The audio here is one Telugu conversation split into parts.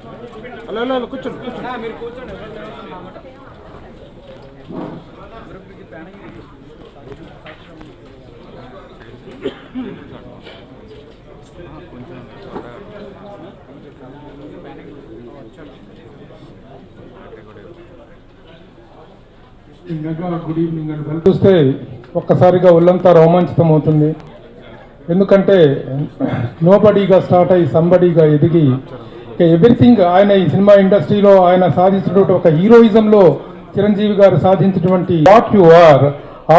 హలో హలో హలో కూర్చోండి కూర్చోండి మీరు కూర్చోండి. గుడ్ ఈవినింగ్ అండి. చూస్తే ఒక్కసారిగా ఒళ్ళంతా రోమాంచితం అవుతుంది. ఎందుకంటే నోబడీగా స్టార్ట్ అయ్యి సంబడీగా ఎదిగి ఎవ్రీథింగ్ ఆయన ఈ సినిమా ఇండస్ట్రీలో ఆయన సాధించినటువంటి ఒక హీరోయిజంలో చిరంజీవి గారు సాధించినటువంటి what you are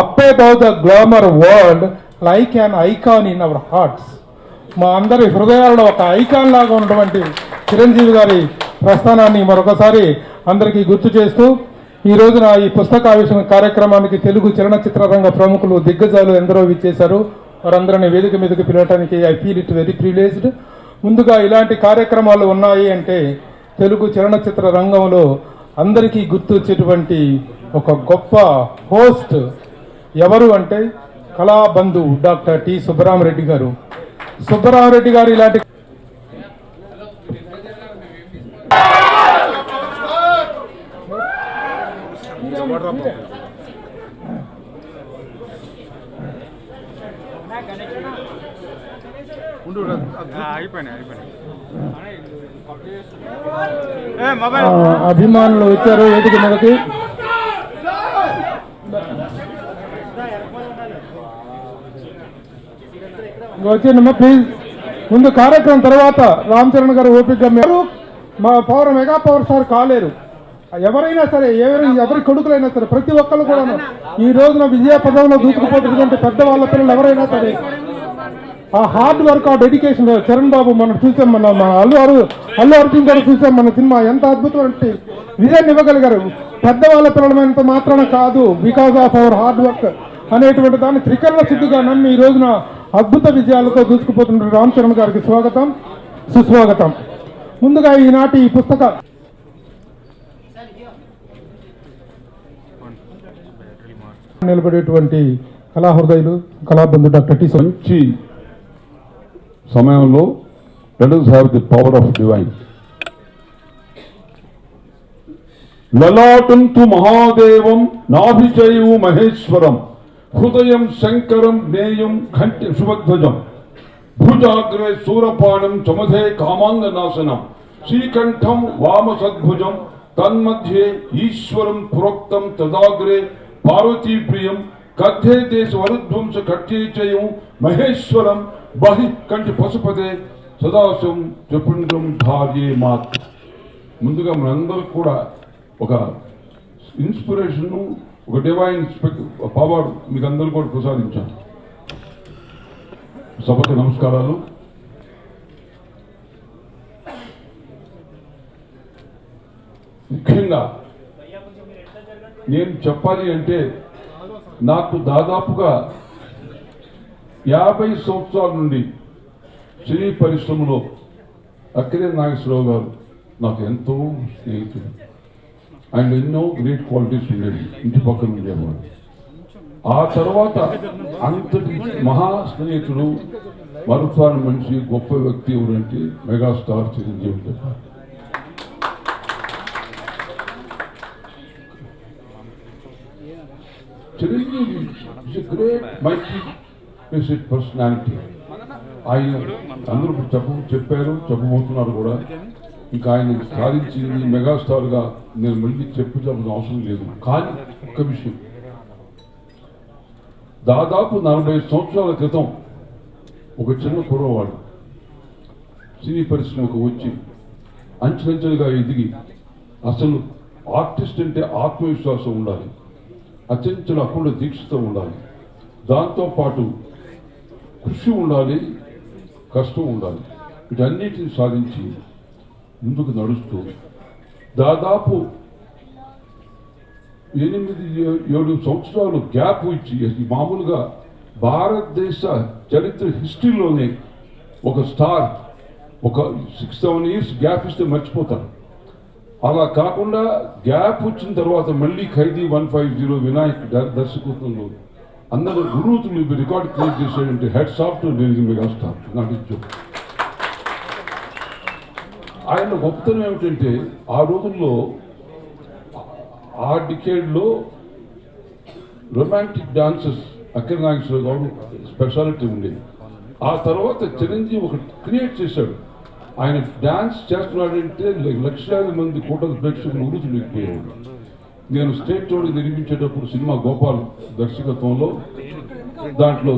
up about the glamour world like an icon in our hearts. మా అందరి హృదయాల్లో ఒక ఐకాన్ లాగా ఉన్నటువంటి చిరంజీవి గారి ప్రస్థానాన్ని మరొకసారి అందరికీ గుర్తు చేస్తూ ఈ రోజున ఈ పుస్తకావిష్కరణ కార్యక్రమానికి తెలుగు చలనచిత్ర రంగ ప్రముఖులు దిగ్గజాలు ఎందరో విచ్చేశారు. వారందరినీ వేదిక మీదకి పిలవడానికి I feel it very privileged. ముందుగా ఇలాంటి కార్యక్రమాలు ఉన్నాయి అంటే తెలుగు చలనచిత్ర రంగంలో అందరికీ గుర్తొచ్చేటువంటి ఒక గొప్ప హోస్ట్ ఎవరు అంటే కళాబంధు డాక్టర్ టి సుబ్బరామరెడ్డి గారు. సుబ్బరామరెడ్డి గారు ఇలాంటి అభిమానులు వచ్చారు వేదిక మీదకి. వచ్చేనమ్మా ప్లీజ్. ముందు కార్యక్రమం తర్వాత రామ్ చరణ్ గారు ఓపిక మా పవర్ మెగా పవర్ స్టార్ కాలేరు. ఎవరైనా సరే ఎవరి కొడుకులైనా సరే ప్రతి ఒక్కరు కూడా ఈ రోజున విజయ పదంలో దూసుకుపోతున్నటువంటి పెద్దవాళ్ళ పిల్లలు ఎవరైనా సరే ఆ హార్డ్ వర్క్ ఆ డెడికేషన్ చరణ్ బాబు మనం చూసాం. మన అల్లు అర్జున్ గారు చూసాం. మన సినిమా ఎంత అద్భుతమైన విజయాన్ని ఇవ్వగలిగారు. పెద్దవాళ్ళ పిల్లలమైనంత మాత్రాన కాదు, because of our hard work అనేటువంటి దాన్ని త్రికరణ సిద్ధిగా నమ్మి ఈ రోజున అద్భుత విజయాలతో దూసుకుపోతున్న రామ్ చరణ్ గారికి స్వాగతం సుస్వాగతం. ముందుగా ఈనాటి ఈ పుస్తక నిలబడేటువంటి కళాహృదయులు కళాబంధు డాక్టర్ టి. మంచి సమయంలో let us have the power of divine. లలాటంతు మహాదేవం నాభిచయు Maheshwaram హృదయం శంకరం జ్ఞేయం కంఠి శుభధ్వజం భుజాగ్రే శూరపాణం చమధే కామాంగనాశనం శ్రీకంఠం వామసద్భుజం తన్మధ్యే ఈశ్వరం పురోక్తం తదాగ్రే పార్వతీ ప్రియం కథే దేశ వరుధ్వంస కట్యేచయం మహేశ్వరం బహి కంటి పశుపదే సదాశం చపుండం ధార్యే మాత్. ముందుగా మనందరూ కూడా ఒక ఇన్స్పిరేషన్ ఒక డివైన్ పవర్ మీకు అందరూ కూడా ప్రసాదించాను. సభకు నమస్కారాలు. ముఖ్యంగా నేను చెప్పాలి అంటే నాకు దాదాపుగా 50 సంవత్సరాల నుండి సినీ పరిశ్రమలో అక్కినేని నాగేశ్వరరావు గారు నాకు ఎంతో స్నేహితుడు. ఆయన ఎన్నో గ్రేట్ క్వాలిటీస్ ఉండేవి, ఇంటి పక్కన ఉండేవాడు. ఆ తర్వాత అంతటి మహా స్నేహితుడు మరుపాని మనిషి గొప్ప వ్యక్తి ఎవరంటే మెగాస్టార్ చిరంజీవి గారు. Chiranjeevi is a great mighty personality. ఆయన అందరూ చెప్పారు చెప్పబోతున్నారు కూడా. ఇంకా ఆయన సాధించింది మెగాస్టార్గా నేను మళ్ళీ చెప్పాల్సిన అవసరం లేదు. కానీ ఒక్క విషయం, దాదాపు 40 సంవత్సరాల క్రితం ఒక చిన్న కుర్రవాడు సినీ పరిశ్రమకు వచ్చి అంచెలంచెలుగా ఎదిగి, అసలు ఆర్టిస్ట్ అంటే ఆత్మవిశ్వాసం ఉండాలి, అత్యంత అప్పుడు దీక్షతో ఉండాలి, దాంతోపాటు కృషి ఉండాలి, కష్టం ఉండాలి. వీటన్నిటిని సాధించి ముందుకు నడుస్తూ దాదాపు 8-7 సంవత్సరాలు గ్యాప్ ఇచ్చి మామూలుగా భారతదేశ చరిత్ర హిస్టరీలోనే ఒక స్టార్ ఒక 6-7 ఇయర్స్ గ్యాప్ ఇస్తే మర్చిపోతారు. అలా కాకుండా గ్యాప్ వచ్చిన తర్వాత మళ్ళీ ఖైదీ 150 వినాయక్ దర్శకత్వంలో అందరూ గురువుతులు రికార్డు క్రియేట్ చేశాడంటే heads off to megastar. Not it joke. ఆయన గొప్పతనం ఏమిటంటే ఆ రోజుల్లో ఆ డికేడ్లో రొమాంటిక్ డాన్సెస్ అక్కినేని నాగేశ్వరరావు గారు స్పెషాలిటీ ఉండేది. ఆ తర్వాత చిరంజీవి ఒకటి క్రియేట్ చేశాడు. ఆయన డాన్స్ చేస్తున్నాడంటే లక్షలాది మంది కోట్ల ప్రేక్షకులు ఉరుతులేకపోయాడు. నేను స్టేట్ రోడ్ నిర్మించేటప్పుడు సినిమా గోపాల్ దర్శకత్వంలో దాంట్లో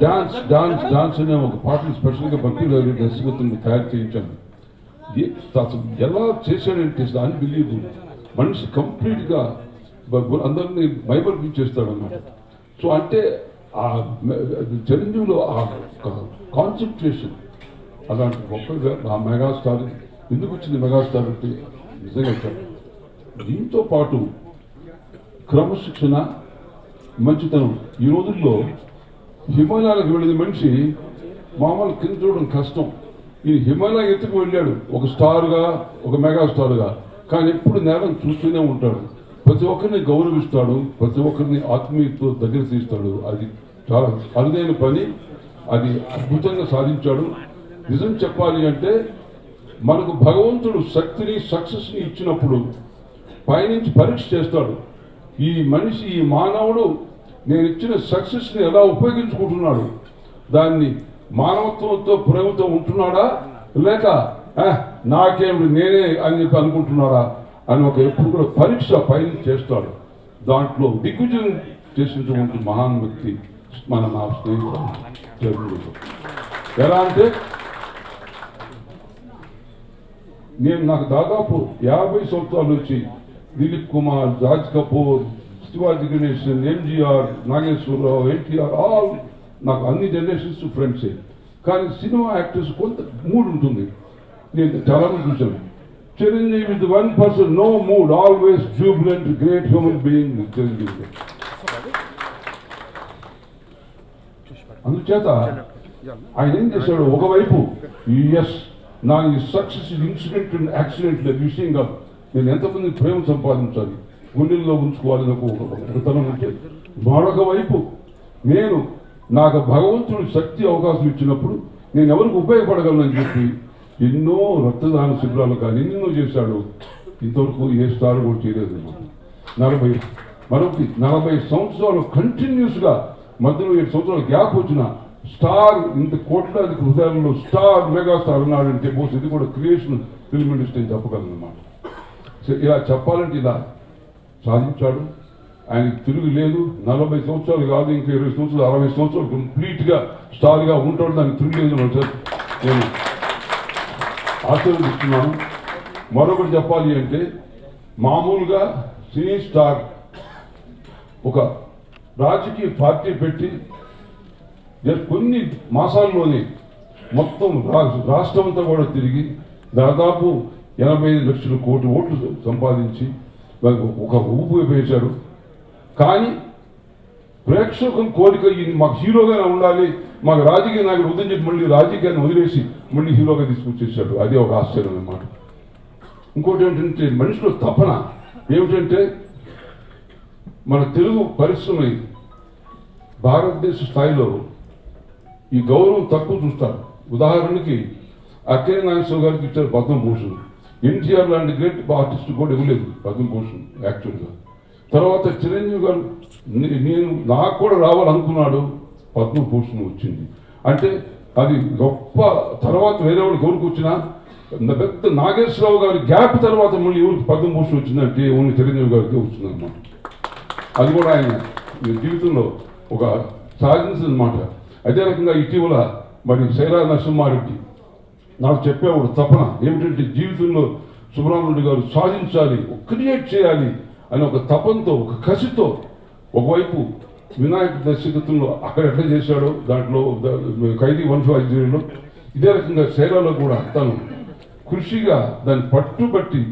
డాన్స్ డాన్స్ డాన్స్ అనే ఒక పాటను స్పెషల్గా భక్తి దర్శకత్వం తయారు చేయించాను. అసలు ఎలా చేశాడంటే అన్బిలీవబుల్. మనిషి కంప్లీట్గా అందరినీ మైమర్పించేస్తాడు అన్నమాట. సో అంటే ఆ చిరంజీవిలో ఆ కాన్సన్ట్రేషన్ అలాంటి గొప్పగా ఆ మెగాస్టార్ ఎందుకు వచ్చింది మెగాస్టార్ అంటే నిజంగా దీంతో పాటు క్రమశిక్షణ, మంచితనం. ఈ రోజుల్లో హిమాలయాలకు వెళ్ళిన మనిషి మామూలు కింద చూడడం కష్టం. ఈ హిమాలయ ఎత్తుకు వెళ్ళాడు ఒక స్టార్గా, ఒక మెగాస్టార్గా, కానీ ఎప్పుడు నేలను చూస్తూనే ఉంటాడు. ప్రతి ఒక్కరిని గౌరవిస్తాడు, ప్రతి ఒక్కరిని ఆత్మీయతతో దగ్గర తీస్తాడు. అది చాలా అరుదైన పని. అది అద్భుతంగా సాధించాడు. నిజం చెప్పాలి అంటే మనకు భగవంతుడు శక్తిని, సక్సెస్ని ఇచ్చినప్పుడు పైనుంచి పరీక్ష చేస్తాడు. ఈ మనిషి, ఈ మానవుడు నేను ఇచ్చిన సక్సెస్ని ఎలా ఉపయోగించుకుంటున్నాడు, దాన్ని మానవత్వంతో ప్రేమతో ఉంటున్నాడా, లేక నాకేమిటి నేనే అని చెప్పి అనుకుంటున్నాడా అని ఒక ఎప్పుడు కూడా పరీక్ష పైన చేస్తాడు. దాంట్లో దిగ్విజయం చేసినటువంటి మహాన్ వ్యక్తి నా స్నేహితుడు. ఎలా అంటే నాకు దాదాపు 50 సంవత్సరాల నుంచి దిలీప్ కుమార్, రాజ్ కపూర్, శివాజీ గణేశన్, ఎంజీఆర్, నాగేశ్వరరావు, ఎన్టీఆర్ ఆల్ నాకు అన్ని జనరేషన్స్ ఫ్రెండ్సే. కానీ సినిమా యాక్టర్స్ కొంత మూడ్ ఉంటుంది. నేను చాలా మంది చూశాను. Chiranjeevi with 1%, no mood, always jubilant, great human being Chiranjeevi. అందుచేత ఆయన ఏం చేశాడు, ఒకవైపు నా ఈ సక్సెస్ ఇన్సిడెంట్ అండ్ యాక్సిడెంట్ విషయం కాదు, నేను ఎంతమంది ప్రేమ సంపాదించాలి, గుండెల్లో ఉంచుకోవాలని ఒక తనం ఉంటే, మరొక వైపు నాకు భగవంతుడు శక్తి అవకాశం ఇచ్చినప్పుడు నేను ఎవరికి ఉపయోగపడగలనని చెప్పి ఎన్నో రక్తదాన శిబిరాలు కానీ ఎన్నో చేశాడు. ఇంతవరకు ఏ స్టార్ కూడా చేయలేదు. 40 సంవత్సరాలు కంటిన్యూస్గా, మధ్యలో 7 సంవత్సరాల గ్యాప్ వచ్చిన స్టార్, ఇంత కోట్లాది హృదయాలలో స్టార్, మెగాస్టార్ ఉన్నాడంటే బహుశా ఇది కూడా క్రియేషన్ ఫిల్మ్ ఇండస్ట్రీ అని చెప్పగలను అన్నమాట. సో ఇలా చెప్పాలంటే ఇలా సాధించాడు. ఆయనకి తిరుగు లేదు. 40 సంవత్సరాలు కాదు, ఇంకా 20 సంవత్సరాలు, 60 సంవత్సరాలు కంప్లీట్గా స్టార్గా ఉంటాడు. దానికి తిరుగు లేదు సార్, నేను ఆశీర్వదిస్తున్నాను. మరొకటి చెప్పాలి అంటే మామూలుగా సినీ స్టార్ ఒక రాజకీయ పార్టీ పెట్టి కొన్ని మాసాల్లోనే మొత్తం రాష్ట్రం అంతా కూడా తిరిగి దాదాపు 85 లక్షల కోటి ఓట్లు సంపాదించి ఒక ఊపు వేశాడు. కానీ ప్రేక్షకుల కోరిక మాకు హీరోగానే ఉండాలి, మాకు రాజకీయ నాయకుడు వద్దని చెప్పి మళ్ళీ రాజకీయాన్ని వదిలేసి మళ్ళీ హీరోగా తీసుకొచ్చేసాడు. అదే ఒక ఆశ్చర్యం అన్నమాట. ఇంకోటి ఏంటంటే మనిషిలో తపన ఏమిటంటే మన తెలుగు పరిశ్రమ భారతదేశ స్థాయిలో ఈ గౌరవం తక్కువ చూస్తారు. ఉదాహరణకి అక్కినేని నాగేశ్వరరావు గారికి ఇచ్చారు పద్మభూషణ్. ఎన్టీఆర్ లాంటి గ్రేట్ ఆర్టిస్ట్ కూడా ఇవ్వలేదు పద్మభూషణ్ యాక్చువల్గా. తర్వాత చిరంజీవి గారు నాకు కూడా రావాలనుకున్నాడు, పద్మభూషణ్ వచ్చింది. అంటే అది గొప్ప. తర్వాత వేరే వాళ్ళు ఎవరికి వచ్చినా పెద్ద నాగేశ్వరరావు గారి గ్యాప్ తర్వాత మళ్ళీ ఎవరికి పద్మభూషణ్ వచ్చిందంటే ఓన్లీ చిరంజీవి గారికి వచ్చిందన్నమాట. అది కూడా ఆయన జీవితంలో ఒక సాధించిందన్నమాట. అదే రకంగా ఇటీవల మరి శైలా నరసింహారెడ్డి నాకు చెప్పేవాడు తపన ఏమిటంటే జీవితంలో సుబ్రహ్మణ్యుడు గారు సాధించాలి, క్రియేట్ చేయాలి అని ఒక తపంతో, ఒక కసితో, ఒకవైపు వినాయక దర్శకత్వంలో అక్కడ ఎట్లా చేశాడో దాంట్లో ఖైదీ 150లో, ఇదే రకంగా శైలాలో కూడా తను కృషిగా దాన్ని పట్టుబట్టి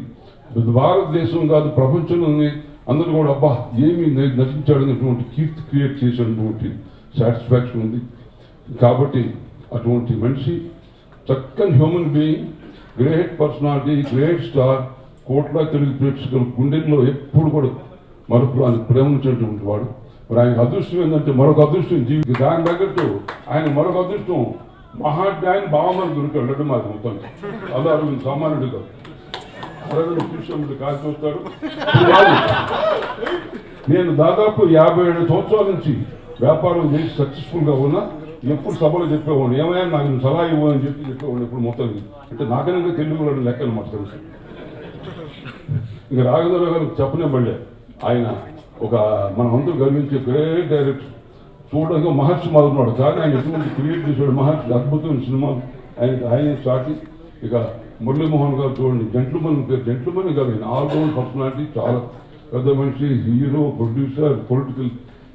భారతదేశం కాదు ప్రపంచంలోనే అందరూ కూడా అబ్బా ఏమి నటించాడనేటువంటి కీర్తి క్రియేట్ చేసినటువంటి సాటిస్ఫాక్షన్ ఉంది. కాబట్టి అటువంటి మనిషి, చక్కని human being, great personality, great star, కోట్ల తెలుగు ప్రేక్షకుల గుండెల్లో ఎప్పుడు కూడా మరొక ఆయన ప్రేమించినటువంటి వాడు. మరి ఆయన అదృష్టం ఏంటంటే మరొక అదృష్టం దాని తగ్గట్టు ఆయన మరొక అదృష్టం మహాజ్ఞాని బావమని దొరికాడు లడ్డు మాది మొత్తం. అలా అరవింద్ సామాన్యుడు కాదు. అరవింద్ కృష్ణుడు కాదు చూస్తాడు. నేను దాదాపు 57 సంవత్సరాల నుంచి వ్యాపారం చేసి సక్సెస్ఫుల్గా ఉన్నా. ఎప్పుడు సభలో చెప్పేవాడిని, ఏమైనా నాకు సలహా ఇవ్వని చెప్పేవాడిని. ఇప్పుడు మొత్తం అంటే నాకనే తెలుగులో లెక్కలు మాట తెలుసు. ఇంకా రాఘవేంద్ర గారు చెప్పనే పడలే. ఆయన ఒక మన అందరూ గర్వించే గ్రేట్ డైరెక్టర్. చూడడానికి మహర్షి మారున్నాడు, కానీ ఆయన ఎటువంటి క్రియేట్ చేశాడు. మహర్షి అద్భుతమైన సినిమాలు ఆయన స్టార్ట్. ఇక మురళీమోహన్ గారు చూడండి, జెంట్లుమన్ పేరు జెంట్లుమన్ గారు. ఆయన ఆల్రౌండ్ పర్సనాలిటీ, చాలా పెద్ద మనిషి, హీరో, ప్రొడ్యూసర్, పొలిటికల్,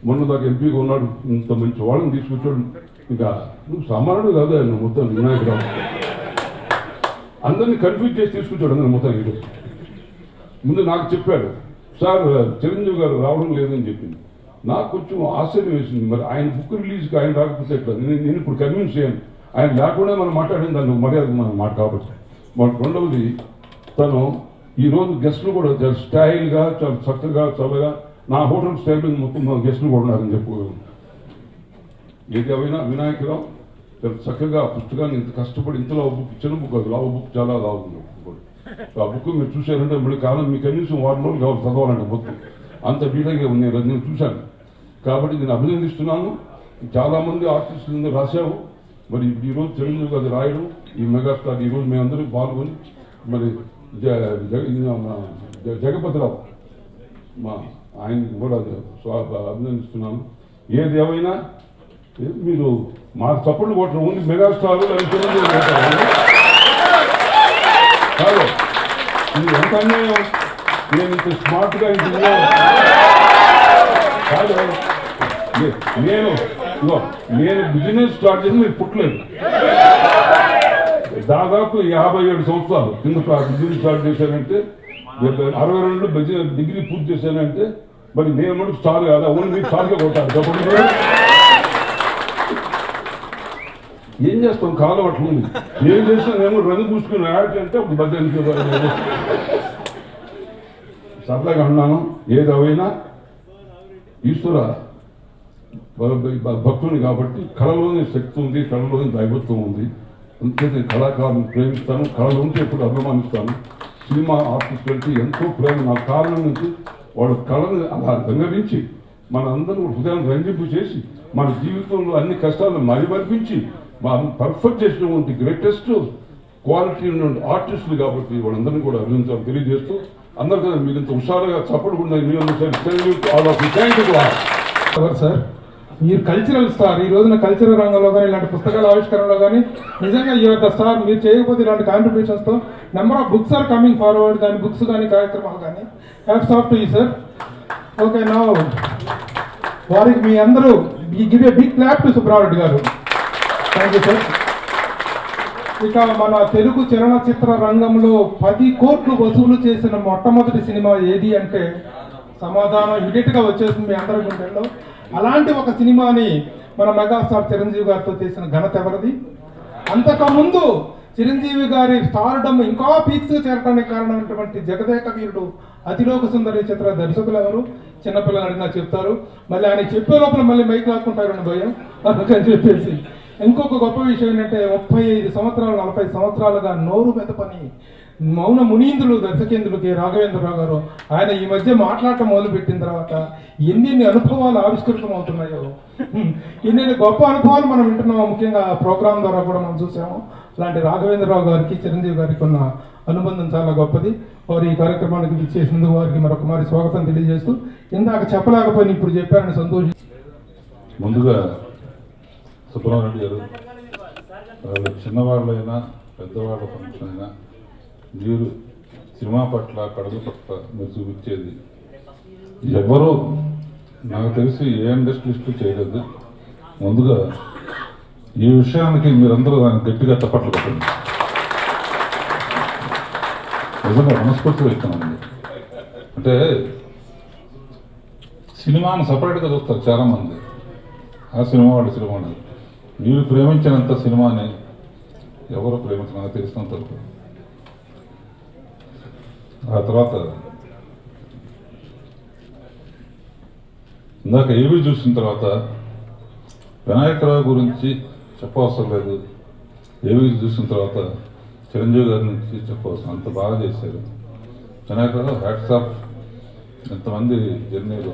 మొన్న దాకా ఎంపీగా ఉన్నాడు. ఇంత మంచి వాళ్ళని తీసుకొచ్చాడు. ఇంకా నువ్వు సామాన్యుడు కాదు ఆయన మొత్తం వినాయకరావు. అందరినీ కన్ఫ్యూజ్ చేసి తీసుకొచ్చాడు అందరిని మొత్తం. హీరో ముందు నాకు చెప్పాడు, సార్ చిరంజీవి గారు రావడం లేదని చెప్పింది. నాకు కొంచెం ఆశ్చర్యం వేసింది. మరి ఆయన బుక్ రిలీజ్కి ఆయన రాకపోతే ఎట్లా? నేను ఇప్పుడు కన్విన్స్ చేయను. ఆయన లేకుండా మనం మాట్లాడిన దాన్ని మర్యాద మనం మాట కాబట్టి. మన రెండవది, తను ఈరోజు గెస్టులు కూడా చాలా స్టైల్గా, చాలా చక్కగా, చల్లగా, నా హోటల్ స్టైల్ మొత్తం గెస్టులు కూడా ఉన్నారని చెప్పుకోగలను. ఏది అయినా వినాయకరావు చాలా చక్కగా పుస్తకాన్ని ఇంత కష్టపడి, ఇంతలో బుక్, చిన్న బుక్ అది లావు బుక్, చాలా లావు ఉంది బుక్. ఆ బుక్ మీరు చూశారంటే మళ్ళీ కాలం మీకు కనీసం 6 రోజులు కావాలి చదవాలంటే మొత్తం. అంత డీటెయిల్గా ఉంది, నేను చూశాను. కాబట్టి నేను అభినందిస్తున్నాను. చాలామంది ఆర్టిస్టులు రాశావు. మరి ఈరోజు చిరంజీవి గారు రాయడం, ఈ మెగాస్టార్ ఈరోజు మేమందరూ పాల్గొని, మరి జగపతిరావు మా ఆయనకి కూడా అభినందిస్తున్నాను. ఏది ఏమైనా మీరు మా సపోర్ట్ కొట్టడం ఉంది. మెగాస్టార్ చిరంజీవి కాదు, ఇది ఎంత అన్యాయం. నేను ఇంత స్మార్ట్గా ఇంట్లో కాదు. నేను బిజినెస్ స్టార్ట్ చేసి మీరు పుట్టలేదు. దాదాపు 57 సంవత్సరాలు కింద బిజినెస్ స్టార్ట్ చేశానంటే, 62 డిగ్రీ పూర్తి చేశానంటే, మరి నేను మటుకు స్టార్ కాదా? ఓన్లీ మీరు స్టార్గా కొట్టారు కాబట్టి ఏం చేస్తాం? కాలం అట్లుంది. ఏం చేసినా నేను రంగు పూసుకుని యాడ్ అంటే ఒక బద్దెనికి సరదాగా అన్నాను. ఏదైనా ఈశ్వర భక్తుని కాబట్టి కళలోని శక్తి ఉంది, కళలోని దైవత్వం ఉంది. అంతే నేను కళాకారుని ప్రేమిస్తాను, కళలోంచి ఎప్పుడు అభిమానిస్తాను. సినిమా ఆర్టిస్టులకి ఎంతో ప్రేమ. నా కారణం నుంచి వాళ్ళ కళను అలా రంగరించి మన అందరూ హృదయాన్ని రంజింపు చేసి మన జీవితంలో అన్ని కష్టాలను మరిమర్పించి మనం పర్ఫెక్ట్ చేసినటువంటి గ్రేటెస్ట్ క్వాలిటీ ఉన్న ఆర్టిస్టులు కాబట్టి వాళ్ళందరినీ కూడా అభినందించాలని తెలియజేస్తూ, అందరికీ మీరు ఇంత హుషారుగా చప్పడుకుండా సార్, మీరు కల్చరల్ స్టార్. ఈ రోజున కల్చరల్ రంగంలో కానీ, ఇలాంటి పుస్తకాల ఆవిష్కరణలో కానీ నిజంగా ఈ యొక్క స్టార్. మీరు చేయకపోతే ఇలాంటి కాంట్రిబ్యూషన్స్తో number of books are coming forward. కానీ బుక్స్ కానీ, కార్యక్రమాలు కానీ, hats off to you sir. Okay, నా వారికి మీ అందరూ give a big clap to Subbareddy గారు. Thank you sir. ఇక మన తెలుగు చలనచిత్ర రంగంలో 10 కోట్లు వసూలు చేసిన మొట్టమొదటి సినిమా ఏది అంటే సమాధానం ఇమీడియట్ గా వచ్చేసింది మీ అందరి గుండెల్లో. అలాంటి ఒక సినిమాని మన మెగాస్టార్ చిరంజీవి గారితో చేసిన ఘనత ఎవరిది? అంతకుముందు చిరంజీవి గారి స్టార్డమ్ ఇంకా పీక్స్ చేరడానికి కారణమైనటువంటి జగదేక వీరుడు అతిలోక సుందరి చిత్ర దర్శకులు ఎవరు? చిన్నపిల్లలు అడిగినా చెప్తారు. మళ్ళీ ఆయన చెప్పే లోపల మళ్ళీ మైక్ లాక్కుంటారని భయం. అందుకని చెప్పేసి ఇంకొక గొప్ప విషయం ఏంటంటే 35 సంవత్సరాలు 40 సంవత్సరాలుగా నోరు మెదపని మౌన మునీంద్రులు దర్శకేంద్రులు కె రాఘవేంద్రరావు గారు. ఆయన ఈ మధ్య మాట్లాడటం మొదలుపెట్టిన తర్వాత ఎన్ని అనుభవాలు ఆవిష్కృతం అవుతున్నాయో, ఎన్ని గొప్ప అనుభవాలు మనం వింటున్నాము. ముఖ్యంగా ప్రోగ్రాం ద్వారా కూడా మనం చూసాము. అలాంటి రాఘవేంద్రరావు గారికి చిరంజీవి గారికి ఉన్న అనుబంధం చాలా గొప్పది. వారు ఈ కార్యక్రమానికి ఇచ్చేసినందుకు వారికి మరొక మారి స్వాగతం తెలియజేస్తూ, ఇందాక చెప్పలేకపోయినా ఇప్పుడు చెప్పారని సంతోషం. ముందుగా సుబ్రహ్మణ్య గారు, చిన్నవాళ్ళైనా పెద్దవాళ్ళ ఫంక్షన్ అయినా మీరు సినిమా పట్ల, కళల పట్ల మీరు చూపించేది ఎవరో నాకు తెలిసి ఏ ఇండస్ట్రీస్టు చేయలేదు. ముందుగా ఈ విషయానికి మీరందరూ దానికి గట్టిగా తప్పట్లు కొట్టండి. నిజంగా మనస్ఫూర్తిగా ఇస్తున్నాను. అంటే సినిమాను సపరేట్గా చూస్తారు చాలామంది. ఆ సినిమా వాళ్ళు సినిమా వాళ్ళు. మీరు ప్రేమించినంత సినిమాని ఎవరు ప్రేమించిన తెలిసినంత. ఆ తర్వాత ఇందాక ఏవి చూసిన తర్వాత వినాయకరావు గురించి చెప్పవసరం లేదు. ఏవి చూసిన తర్వాత చిరంజీవి గారి నుంచి చెప్పవచ్చు, అంత బాగా చేశారు. Vinayaka hats off. ఎంతమంది జర్నీలో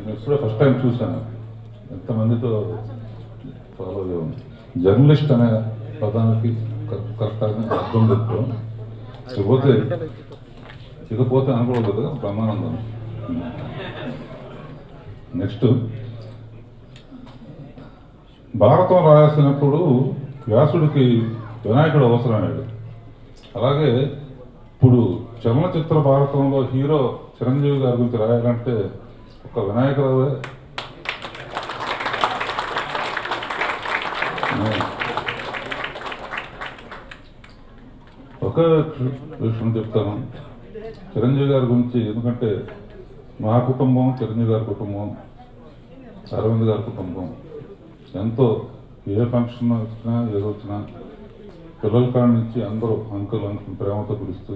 నేను ఇప్పుడే ఫస్ట్ టైం చూశాను, ఎంతమందితో ఫాలో అయ్యాము. జర్నలిస్ట్ అనే పదానికి కరెక్ట్ అని అర్థం లేదు. ఇకపోతే అనుకోలేదు కదా, బ్రహ్మానందం. నెక్స్ట్ భారతం రాయాల్సినప్పుడు వ్యాసుడికి వినాయకుడు అవసరమయ్యాడు. అలాగే ఇప్పుడు చలనచిత్ర భారతంలో హీరో చిరంజీవి గారి గురించి రాయాలంటే ఒక వినాయకుడే. ఒక విషయం చెప్తాను చిరంజీవి గారి గురించి, ఎందుకంటే మా కుటుంబం, చిరంజీవి గారి కుటుంబం, అరవింద్ గారి కుటుంబం ఎంతో, ఏ ఫంక్షన్ వచ్చినా ఏదో వచ్చినా పిల్లల కాడి నుంచి అందరూ అంకుల్ ప్రేమతో పిలుస్తూ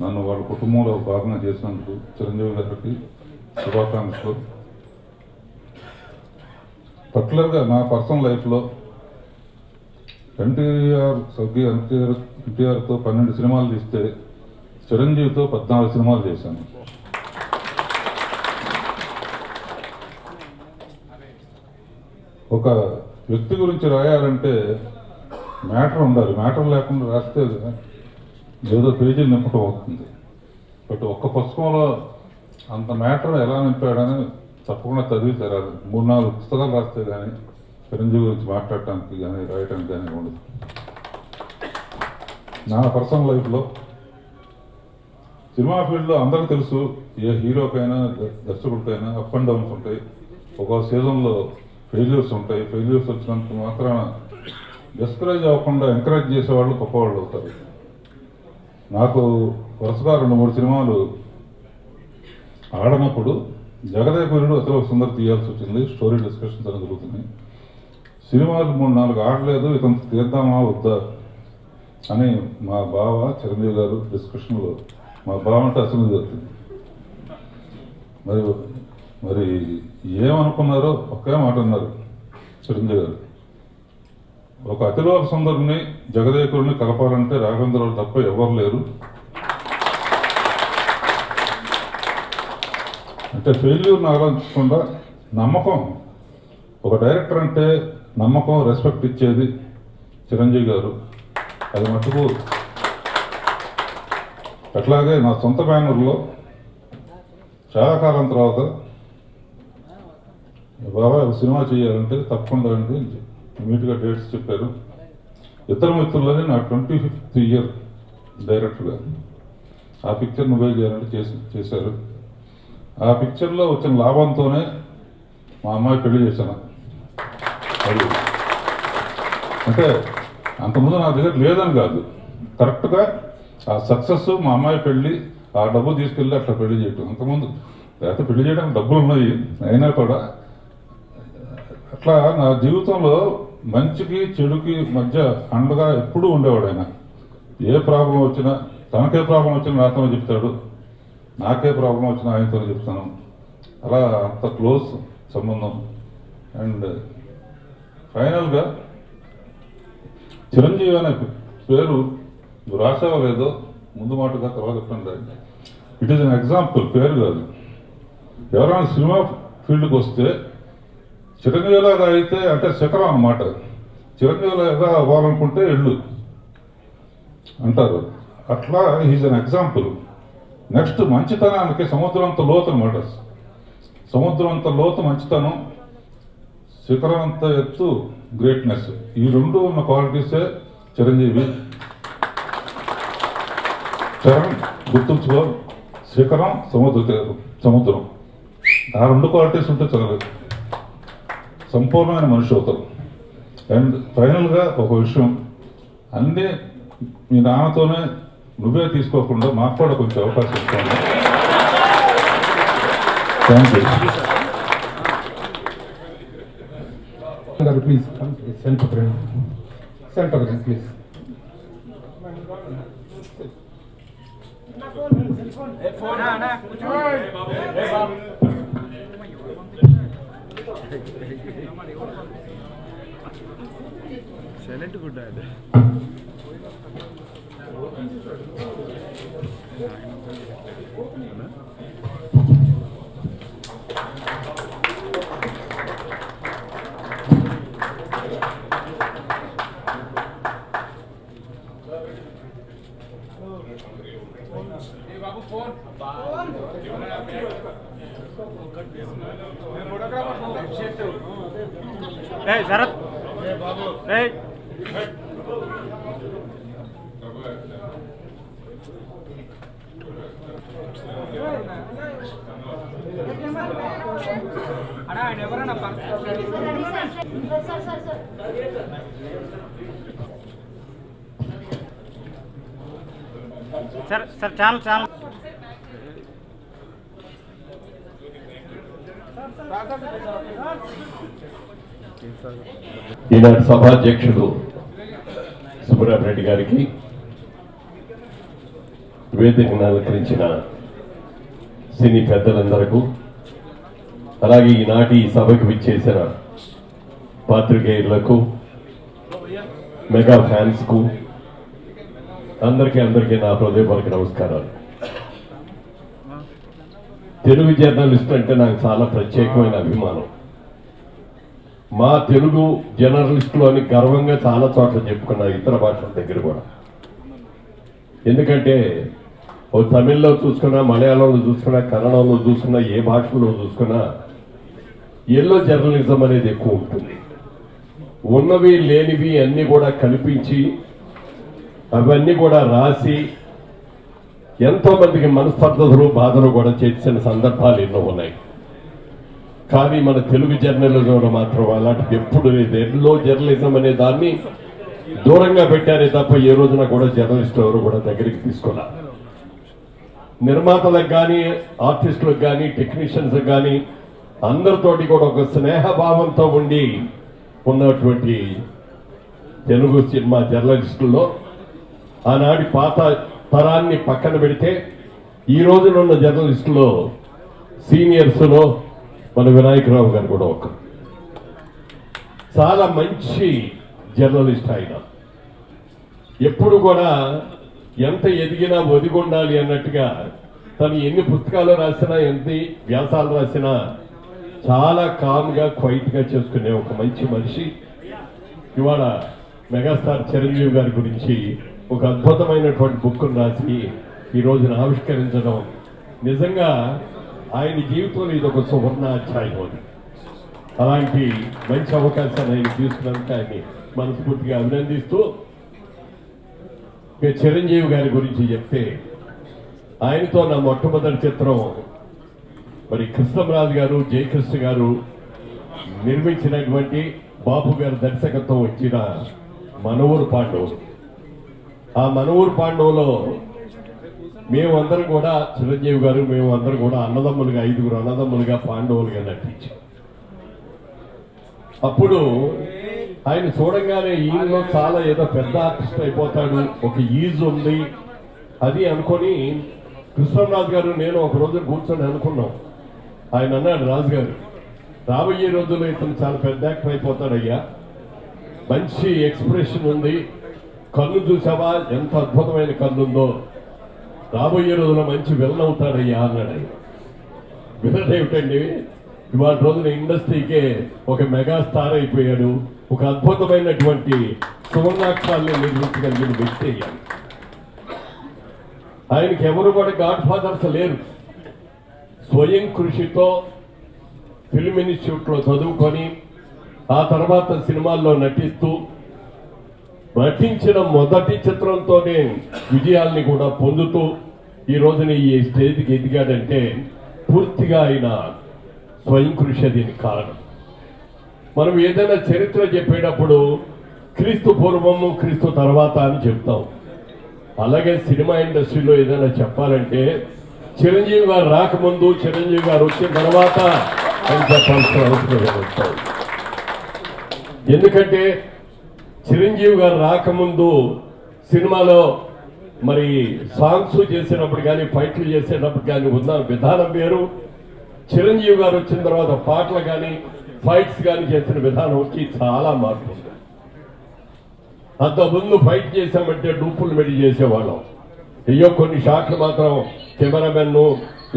నన్ను వాళ్ళ కుటుంబంలో భాగంగా చేసినందుకు చిరంజీవి గారికి శుభాకాంక్షలు. పర్టికులర్గా నా పర్సనల్ లైఫ్లో ఎన్టీఆర్తో 12 సినిమాలు తీస్తే చిరంజీవితో 14 సినిమాలు చేశాను. ఒక వ్యక్తి గురించి రాయాలంటే మ్యాటర్ ఉండాలి. మ్యాటర్ లేకుండా రాస్తే ఏదో పేజీలు నింపటం అవుతుంది. బట్ ఒక్క పుస్తకంలో అంత మ్యాటర్ ఎలా నింపాడని తప్పకుండా చదివి తెరాలి. 3-4 పుస్తకాలు రాస్తే కానీ చిరంజీవి గురించి మాట్లాడటానికి కానీ రాయటానికి కానీ ఉండదు. నా పర్సనల్ లైఫ్లో సినిమా ఫీల్డ్లో అందరికీ తెలుసు, ఏ హీరోకైనా దర్శకుడికైనా అప్ అండ్ డౌన్స్ ఉంటాయి. ఒక సీజన్లో ఫెయిల్యూర్స్ ఉంటాయి. ఫెయిల్యూర్స్ వచ్చినంత మాత్రాన డిస్కరేజ్ అవ్వకుండా ఎంకరేజ్ చేసేవాళ్ళు గొప్పవాళ్ళు అవుతారు. నాకు వరుసగా 2-3 సినిమాలు ఆడనప్పుడు జగదేకురుడు అసలు సుందర తీయాల్సి వచ్చింది. స్టోరీ డిస్కషన్స్ అని జరుగుతున్నాయి. సినిమాలు 3-4 ఆడలేదు, ఇతను తీద్దామా వద్దా అని మా బావ చిరంజీవి గారు డిస్కషన్లో, మా బావ అంటే అసలు జరుగుతుంది. మరి ఏమనుకున్నారో ఒకే మాట అన్నారు చిరంజీవి గారు, ఒక అతిలోక సుందరుని జగదేకుడిని కలపాలంటే రాఘవేంద్రరావు తప్ప ఎవరు లేరు. అంటే ఫెయిల్యూర్ని ఆలోచించకుండా నమ్మకం, ఒక డైరెక్టర్ అంటే నమ్మకం, రెస్పెక్ట్ ఇచ్చేది చిరంజీవి గారు. అది మటుకు అట్లాగే నా సొంత బ్యానర్లో చాలా కాలం తర్వాత బాబా సినిమా చేయాలంటే తప్పకుండా అండి ఇమీడియట్గా డేట్స్ చెప్పారు. ఇతర మిత్రులని నా 25th ఇయర్ డైరెక్టర్గా ఆ పిక్చర్ నువ్వే చేయాలంటే చేశారు. ఆ పిక్చర్లో వచ్చిన లాభంతోనే మా అమ్మాయి పెళ్లి చేశాను. అది అంటే అంతకుముందు నా దగ్గర లేదని కాదు, కరెక్ట్గా ఆ సక్సెస్, మా అమ్మాయి పెళ్ళి, ఆ డబ్బు తీసుకెళ్ళి అట్లా పెళ్లి చేయటం. అంతకుముందు లేకపోతే పెళ్లి చేయడానికి డబ్బులు ఉన్నాయి, అయినా కూడా అట్లా నా జీవితంలో మంచికి చెడుకి మధ్య అండగా ఎప్పుడూ ఉండేవాడు ఆయన. ఏ ప్రాబ్లం వచ్చినా, తనకే ప్రాబ్లం వచ్చినా నాతోనే చెప్తాడు, నాకే ప్రాబ్లం వచ్చినా ఆయనతోనే చెప్తాను. అలా అంత క్లోజ్ సంబంధం. అండ్ ఫైనల్గా చిరంజీవి అనే పేరు రాసావో లేదో ముందు మాటగా తర్వాత చెప్పండి. ఇట్ ఈస్ అన్ ఎగ్జాంపుల్, పేరు కాదు. ఎవరైనా సినిమా ఫీల్డ్కి వస్తే చిరంజీవిలాగా అయితే అంటే శిఖరం అన్నమాట. చిరంజీవిలాగా అవ్వాలనుకుంటే ఎళ్ళు అంటారు. అట్లా ఈజ్ అన్ ఎగ్జాంపుల్. నెక్స్ట్ మంచితనానికి సముద్రంత లోతు అనమాట. సముద్రంత లోతు మంచితనం, శిఖరం అంత ఎత్తు గ్రేట్నెస్. ఈ రెండు ఉన్న క్వాలిటీసే చిరంజీవి. చరణ్ గుర్తుంచుకో, శిఖరం సముద్రం ఆ రెండు క్వాలిటీస్ ఉంటే చాలు, సంపూర్ణమైన మనిషి అవుతారు. అండ్ ఫైనల్గా ఒక విషయం, అన్నీ మీ నాన్నతోనే నువ్వే తీసుకోకుండా మాకు కూడా కొంచెం అవకాశం ఇస్తాను. Thank you. Please centre please. Silent good అది శరత్ సార్ చాలా చాలా ఈనాటి సభాధ్యక్షుడు సుబ్రహ్మరెడ్డి గారికి, వేదికను అలంకరించిన సినీ పెద్దలందరకు, అలాగే ఈనాటి సభకు విచ్చేసిన పాత్రికేయులకు, మెగా ఫ్యాన్స్కు అందరికీ నా హృదయపూర్వక నమస్కారాలు. తెలుగు జర్నలిస్ట్ అంటే నాకు చాలా ప్రత్యేకమైన అభిమానం. మా తెలుగు జర్నలిస్టులు అని గర్వంగా చాలా చోట్ల చెప్పుకున్నారు, ఇతర భాషల దగ్గర కూడా. ఎందుకంటే ఓ తమిళ్లో చూసుకున్నా, మలయాళంలో చూసుకున్నా, కన్నడంలో చూసుకున్నా, ఏ భాషలో చూసుకున్నా ఎల్లో జర్నలిజం అనేది ఎక్కువ ఉంటుంది. ఉన్నవి లేనివి అన్నీ కూడా కల్పించి అవన్నీ కూడా రాసి ఎంతో మందికి మనస్పర్ధలు, బాధలు కూడా చేసిన సందర్భాలు ఎన్నో ఉన్నాయి. కానీ మన తెలుగు జర్నలిజంలో మాత్రం అలాంటిది ఎప్పుడు లేదు. ఎల్లో జర్నలిజం అనే దాన్ని దూరంగా పెట్టారే తప్ప ఏ రోజున కూడా జర్నలిస్టులు ఎవరు కూడా దగ్గరికి తీసుకోలే. నిర్మాతలకు కానీ, ఆర్టిస్టులకు కానీ, టెక్నీషియన్స్ కానీ అందరితోటి కూడా ఒక స్నేహభావంతో ఉండి ఉన్నటువంటి తెలుగు సినిమా జర్నలిస్టుల్లో ఆనాటి పాత తరాన్ని పక్కన పెడితే ఈ రోజున ఉన్న జర్నలిస్టులో సీనియర్స్లో మన వినాయకరావు గారు కూడా ఒక చాలా మంచి జర్నలిస్ట్. ఆయన ఎప్పుడు కూడా ఎంత ఎదిగినా ఒదిగొండాలి అన్నట్టుగా తను ఎన్ని పుస్తకాలు రాసినా, ఎన్ని వ్యాసాలు రాసినా చాలా కామ్గా, క్వైట్గా చేసుకునే ఒక మంచి మనిషి. ఇవాళ మెగాస్టార్ చిరంజీవి గారి గురించి ఒక అద్భుతమైనటువంటి బుక్ను రాసి ఈ రోజున ఆవిష్కరించడం నిజంగా ఆయన జీవితంలో ఇది ఒక సువర్ణాధ్యాయం. అది అలాంటి మంచి అవకాశాన్ని ఆయన తీసుకున్నందుకు ఆయన్ని మనస్ఫూర్తిగా అభినందిస్తూ, ఇక చిరంజీవి గారి గురించి చెప్తే ఆయనతో నా మొట్టమొదటి చిత్రం మరి కృష్ణరాజు గారు, జయకృష్ణ గారు నిర్మించినటువంటి, బాబు గారు దర్శకత్వం వచ్చిన మనవూరు పాండవులు. ఆ మనవూరు పాండవులో మేమందరం కూడా, చిరంజీవి గారు మేమందరం కూడా అన్నదమ్ములుగా, 5 అన్నదమ్ములుగా పాండవులుగా నటించాం. అప్పుడు ఆయన చూడంగానే ఈయనలో చాలా ఏదో పెద్ద ఆర్టిస్ట్ అయిపోతాడు, ఒక ఈజ్ ఉంది అది అనుకొని కృష్ణరాజు గారు నేను ఒక రోజు కూర్చొని అనుకున్నాం. ఆయన అన్నాడు, రాజు గారు రాబోయే రోజుల్లో ఇతను చాలా పెద్ద యాక్టర్ అయిపోతాడయ్యా, మంచి ఎక్స్ప్రెషన్ ఉంది, కన్ను చూసావా ఎంత అద్భుతమైన కన్ను ఉందో, రాబోయే రోజుల్లో మంచి విలన్ అవుతాడయ్యా అన్నాడు. విలన్ ఏమిటండి, ఇవాళ రోజున ఇండస్ట్రీకే ఒక మెగా స్టార్ అయిపోయాడు, ఒక అద్భుతమైనటువంటి సువర్ణాక్షరాల్ని నిర్మించగలిగిన వ్యక్తి అయ్యాడు. ఆయనకి ఎవరు కూడా గాడ్ ఫాదర్స్ లేరు. స్వయం కృషితో ఫిల్మ్ ఇన్స్టిట్యూట్లో చదువుకొని ఆ తర్వాత సినిమాల్లో నటిస్తూ, నటించిన మొదటి చిత్రంతోనే విజయాల్ని కూడా పొందుతూ ఈ రోజున ఈ స్టేజ్కి ఎదిగాడంటే పూర్తిగా ఆయన స్వయం కృషి దీనికి కారణం. మనం ఏదైనా చరిత్ర చెప్పేటప్పుడు క్రీస్తు పూర్వము, క్రీస్తు తర్వాత అని చెప్తాం. అలాగే సినిమా ఇండస్ట్రీలో ఏదైనా చెప్పాలంటే చిరంజీవి గారు రాకముందు, చిరంజీవి గారు వచ్చిన తర్వాత అని చెప్పాల్సిన అవసరం వస్తుంది. ఎందుకంటే చిరంజీవి గారు రాకముందు సినిమాలో మరి సాంగ్స్ చేసేటప్పుడు కానీ, ఫైట్లు చేసేటప్పుడు కానీ ఉన్న విధానం వేరు. చిరంజీవి గారు వచ్చిన తర్వాత పాటలు కానీ, ఫైట్స్ కానీ చేసిన విధానంకి చాలా మార్పు ఉంది. అంతకుముందు ఫైట్ చేసామంటే డూపులు మెడి చేసేవాళ్ళం. అయ్యో కొన్ని షాట్లు మాత్రం కెమెరామెన్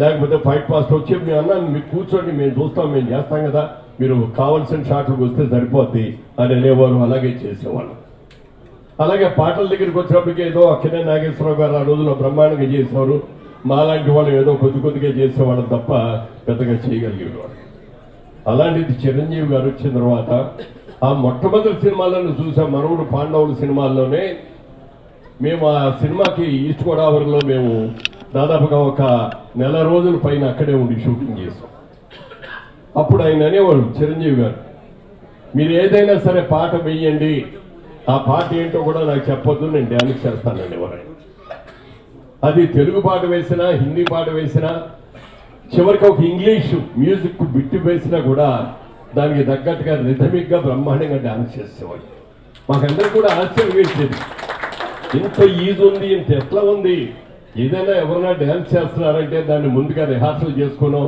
లేకపోతే ఫైట్ మాస్టర్ వచ్చి మీ అన్న మీరు కూర్చోండి, మేము చూస్తాం, మేము చేస్తాం కదా, మీరు కావాల్సిన షాట్లకు వస్తే సరిపోద్ది అని అనేవారు. అలాగే చేసేవాళ్ళం. అలాగే పాటల దగ్గరికి వచ్చినప్పటికీ ఏదో అక్కడే నాగేశ్వరరావు గారు ఆ రోజుల్లో బ్రహ్మాండంగా చేసేవారు. మాలాంటి వాళ్ళు ఏదో కొద్దిగా చేసేవాళ్ళం తప్ప పెద్దగా చేయగలిగేవారు. అలాంటిది చిరంజీవి గారు వచ్చిన తర్వాత ఆ మొట్టమొదటి సినిమాలను చూసాం. మనవుడు పాండవుల సినిమాల్లోనే మేము ఆ సినిమాకి ఈస్ట్ గోదావరిలో మేము దాదాపుగా ఒక నెల రోజుల పైన అక్కడే ఉండి షూటింగ్ చేసాం. అప్పుడు ఆయన అనేవాడు చిరంజీవి గారు, మీరు ఏదైనా సరే పాట వేయండి, ఆ పాట ఏంటో కూడా నాకు చెప్పొద్దు, నేను డ్యాన్స్ చేస్తానండి ఎవరైనా. అది తెలుగు పాట వేసినా హిందీ పాట వేసినా చివరికి ఒక ఇంగ్లీష్ మ్యూజిక్ బిట్టు వేసినా కూడా దానికి తగ్గట్టుగా రిథమిక్గా బ్రహ్మాండంగా డాన్స్ చేసేవాడు. మాకందరికి కూడా ఆశ్చర్యం వేసేది, ఇంత ఈజీ ఉంది, ఇంత ఎట్లా ఉంది. ఏదైనా ఎవరైనా డ్యాన్స్ చేస్తున్నారంటే దాన్ని ముందుగా రిహార్సల్ చేసుకున్నాం,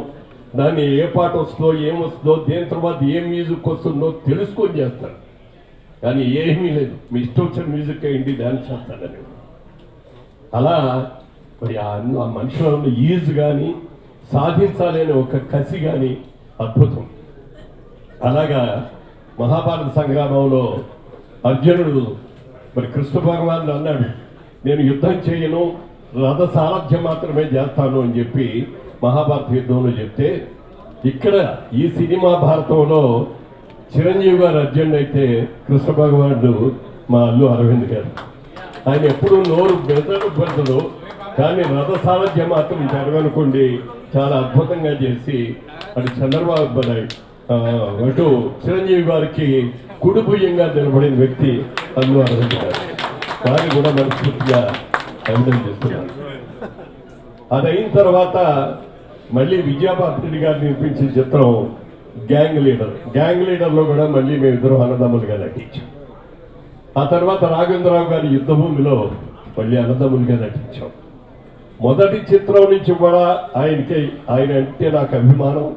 దాన్ని ఏ పాట వస్తుందో ఏమొస్తుందో దేని తర్వాత ఏ మ్యూజిక్ వస్తుందో తెలుసుకొని చేస్తారు. కానీ ఏమీ లేదు, మీ ఇష్టం వచ్చిన మ్యూజిక్ అయింది డ్యాన్స్ చేస్తారని. అలా మరి ఆ మనుషుల ఈజ్ కానీ సాధించాలనే ఒక కసి కానీ అద్భుతం. అలాగా మహాభారత సంగ్రామంలో అర్జునుడు మరి కృష్ణ భగవానుడు అన్నాడు, నేను యుద్ధం చేయను, రథ సారథ్యం మాత్రమే చేస్తాను అని చెప్పి మహాభారత యుద్ధంలో చెప్తే, ఇక్కడ ఈ సినిమా భారతంలో చిరంజీవి గారు అర్జునుడు అయితే కృష్ణ భగవానుడు మా అల్లు అరవింద్ గారు. ఆయన ఎప్పుడు నోరు బెదరు కానీ రథ సారథ్యం మాత్రం జరగనుకోండి చాలా అద్భుతంగా చేసి అటు చంద్రబాబు అటు చిరంజీవి గారికి కుడిభుయ్యంగా నిలబడిన వ్యక్తి అల్లు అరవింద్ గారు. వారిని కూడా మనస్ఫూర్తిగా అభినందిస్తున్నాను. అదైన తర్వాత మళ్ళీ విజయభాస్కర్ గారిని నిర్మించిన చిత్రం గ్యాంగ్ లీడర్. గ్యాంగ్ లీడర్లో కూడా మళ్ళీ మేమిద్దరం అన్నదమ్ములుగా నటించాం. ఆ తర్వాత రాఘవేంద్రరావు గారి యుద్ధభూమిలో మళ్ళీ అన్నదమ్ములుగా నటించాం. మొదటి చిత్రం నుంచి కూడా ఆయన అంటే నాకు అభిమానం,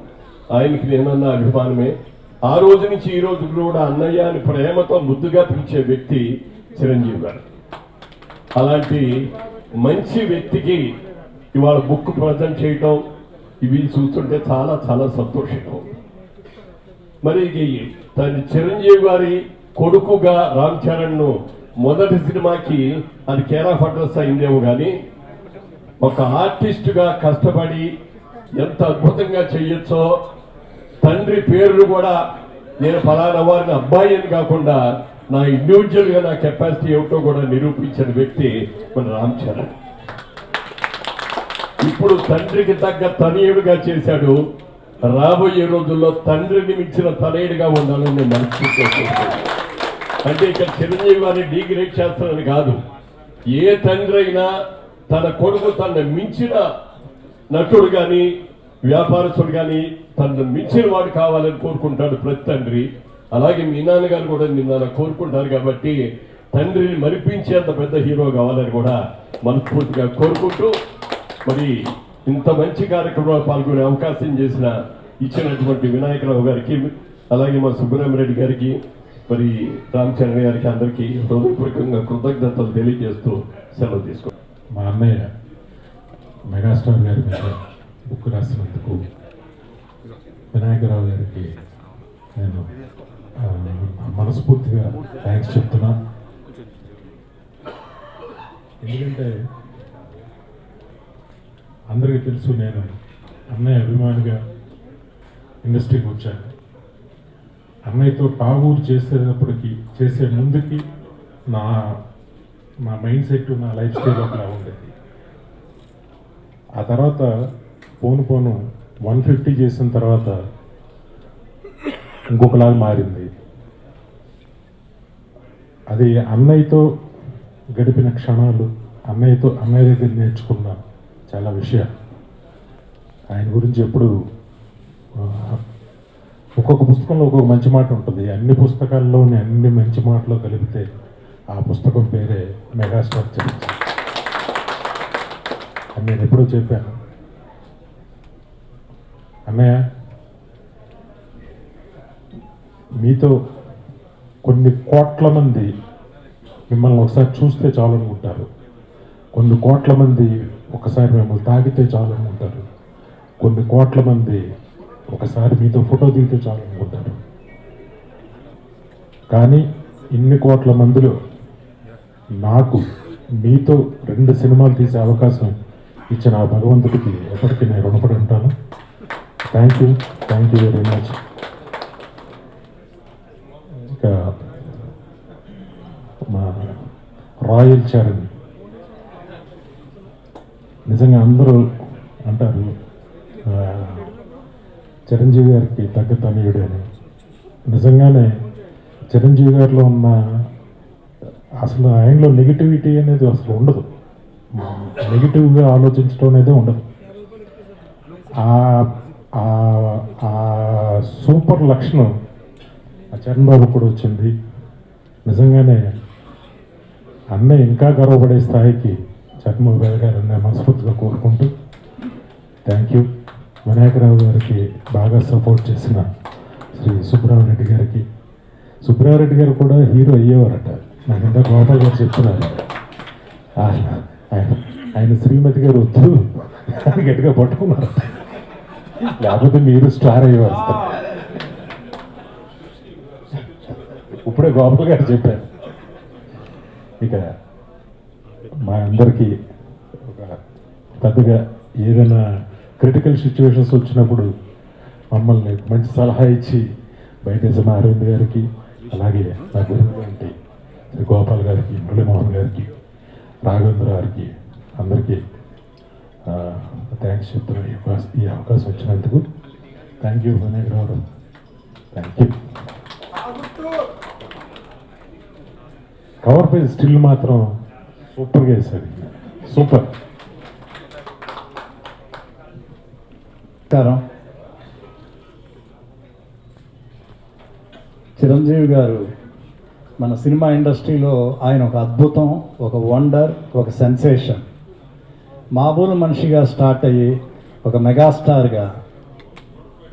ఆయనకి నేనన్న అభిమానమే. ఆ రోజు నుంచి ఈ రోజు కూడా అన్నయ్య అని ప్రేమతో ముద్దుగా పిలిచే వ్యక్తి చిరంజీవి గారు. అలాంటి మంచి వ్యక్తికి ఇవాళ బుక్ ప్రజెంట్ చేయటం ఇవి చూస్తుంటే చాలా చాలా సంతోషంగా ఉంది. మరి తన చిరంజీవి గారి కొడుకుగా రామ్ చరణ్ ను మొదటి సినిమాకి అది కేర్ ఆఫ్ అడ్రస్ అయిందేమో కానీ ఒక ఆర్టిస్టుగా కష్టపడి ఎంత అద్భుతంగా చెయ్యొచ్చో, తండ్రి పేర్లు కూడా నేను ఫలానా వారిని అబ్బాయి అని కాకుండా నా ఇండివిజువల్ గా నా కెపాసిటీ ఏమిటో కూడా నిరూపించిన వ్యక్తి మన రామ్ చరణ్. ఇప్పుడు తండ్రికి తగ్గ తనయుడుగా చేశాడు. రాబోయే రోజుల్లో తండ్రిని మించిన తనయుడిగా ఉండాలని నేను మనస్ఫూర్తిగా. అంటే ఇక్కడ చిరంజీవి వారిని డీగ్రేడ్ చేస్తానని కాదు, ఏ తండ్రి అయినా తన కొడుకు తన మించిన నటుడు కానీ వ్యాపారస్తుడు కానీ తనను మించిన వాడు కావాలని కోరుకుంటాడు ప్రతి తండ్రి. అలాగే మీ నాన్నగారు కూడా నిన్న కోరుకుంటారు. కాబట్టి తండ్రిని మరిపించేంత పెద్ద హీరో కావాలని కూడా మనస్ఫూర్తిగా కోరుకుంటూ, మరి ఇంత మంచి కార్యక్రమంలో పాల్గొనే అవకాశం ఇచ్చినటువంటి వినాయకరావు గారికి, అలాగే మా సుబ్రహ్మరెడ్డి గారికి, మరి రామ్ చరణ్ గారికి అందరికీ హృదయపూర్వకంగా కృతజ్ఞతలు తెలియజేస్తూ సెలవు తీసుకో. మా అన్నయ్య మెగాస్టార్ గారి మీద బుక్ రాసినందుకు వినాయకరావు గారికి నేను మనస్ఫూర్తిగా థ్యాంక్స్ చెప్తున్నా. ఎందుకంటే అందరికీ తెలుసు నేను అన్నయ్య అభిమానిగా ఇండస్ట్రీకి వచ్చాను. అన్నయ్యతో టాగూర్ చేసే ముందుకి నా మైండ్ సెట్, నా లైఫ్ స్టైల్ ఒకలా ఉండేది. ఆ తర్వాత పోను 150 చేసిన తర్వాత ఇంకొకలాగా మారింది. అది అన్నయ్యతో గడిపిన క్షణాలు, అన్నయ్య దగ్గర నేర్చుకున్న చాలా విషయాలు. ఆయన గురించి ఎప్పుడు ఒక్కొక్క పుస్తకంలో ఒక్కొక్క మంచి మాట ఉంటుంది. అన్ని పుస్తకాల్లోని అన్ని మంచి మాటలు కలిపితే ఆ పుస్తకం పేరే మెగాస్టార్ చరిత్ర అని నేను ఎప్పుడూ చెప్పాను. అన్నయ్య మీతో కొన్ని కోట్ల మంది మిమ్మల్ని ఒకసారి చూస్తే చాలనుకుంటారు, కొన్ని కోట్ల మంది ఒకసారి మిమ్మల్ని తాగితే చాలనుకుంటారు, కొన్ని కోట్ల మంది ఒకసారి మీతో ఫోటో దిగితే చాలనుకుంటారు. కానీ ఇన్ని కోట్ల మందిలో నాకు మీతో 2 సినిమాలు తీసే అవకాశం ఇచ్చిన ఆ భగవంతుడికి ఎప్పటికీ నేను రుణపడి ఉంటాను. Thank you very much. ఇంకా మా రాయల్ చరణ్, నిజంగా అందరూ అంటారు చిరంజీవి గారికి తగ్గ తనయుడు అని. నిజంగానే చిరంజీవి గారిలో ఉన్న అసలు ఆయనలో నెగిటివిటీ అనేది అసలు ఉండదు, నెగిటివ్గా ఆలోచించడం అనేది ఉండదు. ఆ సూపర్ లక్షణం ఆ చరణ్ బాబు కూడా వచ్చింది. నిజంగానే అన్నయ్య ఇంకా గర్వపడే స్థాయికి చరణ్ బాబు గారిని నేను మనస్ఫూర్తిగా కోరుకుంటూ థ్యాంక్ యూ. వినాయకరావు గారికి బాగా సపోర్ట్ చేసిన శ్రీ సుబ్రహ్మరెడ్డి గారికి, సుబ్రహ్మరెడ్డి గారు కూడా హీరో అయ్యేవారట, నాకు ఇంత గోపాల్ గారు చెప్తున్నారు. ఆయన శ్రీమతి గారు వద్దు అని గట్టిగా పట్టుకున్నారు, లేకపోతే మీరు స్టార్ అయ్యేవారు. ఇప్పుడే గోపాల్ గారు చెప్పారు. ఇక మా అందరికీ ఒక పెద్దగా ఏదైనా క్రిటికల్ సిచ్యువేషన్స్ వచ్చినప్పుడు మమ్మల్ని మంచి సలహా ఇచ్చి బయటేసిన అరవింద్ గారికి, అలాగే నా గురువు గారికి శ్రీ గోపాల్ గారికి, మురళీమోహన్ గారికి, రాఘవేంద్ర గారికి అందరికీ థ్యాంక్స్ చెప్తున్నాను ఈ అవకాశం వచ్చినందుకు. Thank you Vinayaka Rao, thank you. Cover page still మాత్రం సూపర్గా వేశారు, సూపర్. చిరంజీవి గారు మన సినిమా ఇండస్ట్రీలో ఆయన ఒక అద్భుతం, ఒక వండర్, ఒక సెన్సేషన్. మామూలు మనిషిగా స్టార్ట్ అయ్యి ఒక మెగాస్టార్గా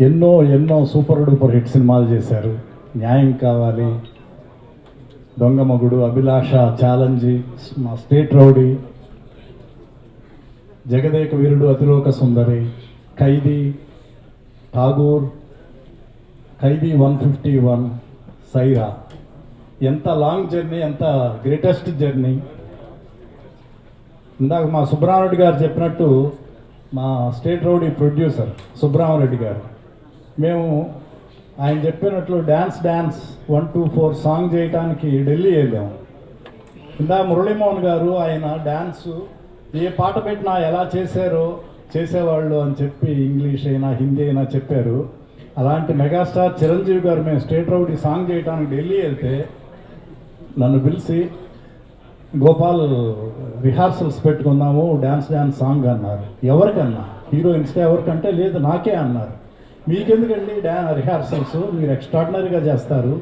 ఎన్నో సూపర్ డూపర్ హిట్ సినిమాలు చేశారు. న్యాయం కావాలి, దొంగ మగుడు, అభిలాష, ఛాలెంజీ, మా స్టేట్ రౌడీ, జగదేక వీరుడు, అతిలోక సుందరి, ఖైదీ, ఠాగూర్, ఖైదీ 151, సైరా. ఎంత లాంగ్ జర్నీ, ఎంత గ్రేటెస్ట్ జర్నీ. ఇందాక మా సుబ్రహ్మరెడ్డి గారు చెప్పినట్టు మా స్టేట్ రౌడీ ప్రొడ్యూసర్ సుబ్రహ్మరెడ్డి గారు, మేము ఆయన చెప్పినట్లు డ్యాన్స్ 1, 2, 4 సాంగ్ చేయడానికి ఢిల్లీ వెళ్ళాము. ఇందాక మురళీమోహన్ గారు ఆయన డ్యాన్సు ఏ పాట పెట్టినా ఎలా చేసేవాళ్ళు అని చెప్పి ఇంగ్లీష్ అయినా హిందీ అయినా చెప్పారు. అలాంటి మెగాస్టార్ చిరంజీవి గారు మేము స్టేట్ రౌడీ సాంగ్ చేయడానికి ఢిల్లీ వెళ్తే నన్ను పిలిచి గోపాల్ రిహార్సల్స్ పెట్టుకుందాము, డ్యాన్స్ సాంగ్ అన్నారు. ఎవరికన్నా హీరోయిన్స్కే ఎవరికంటే లేదు నాకే అన్నారు. మీకెందుకండి రిహార్సల్స్, మీరు ఎక్స్ట్రాడినరీగా చేస్తారు,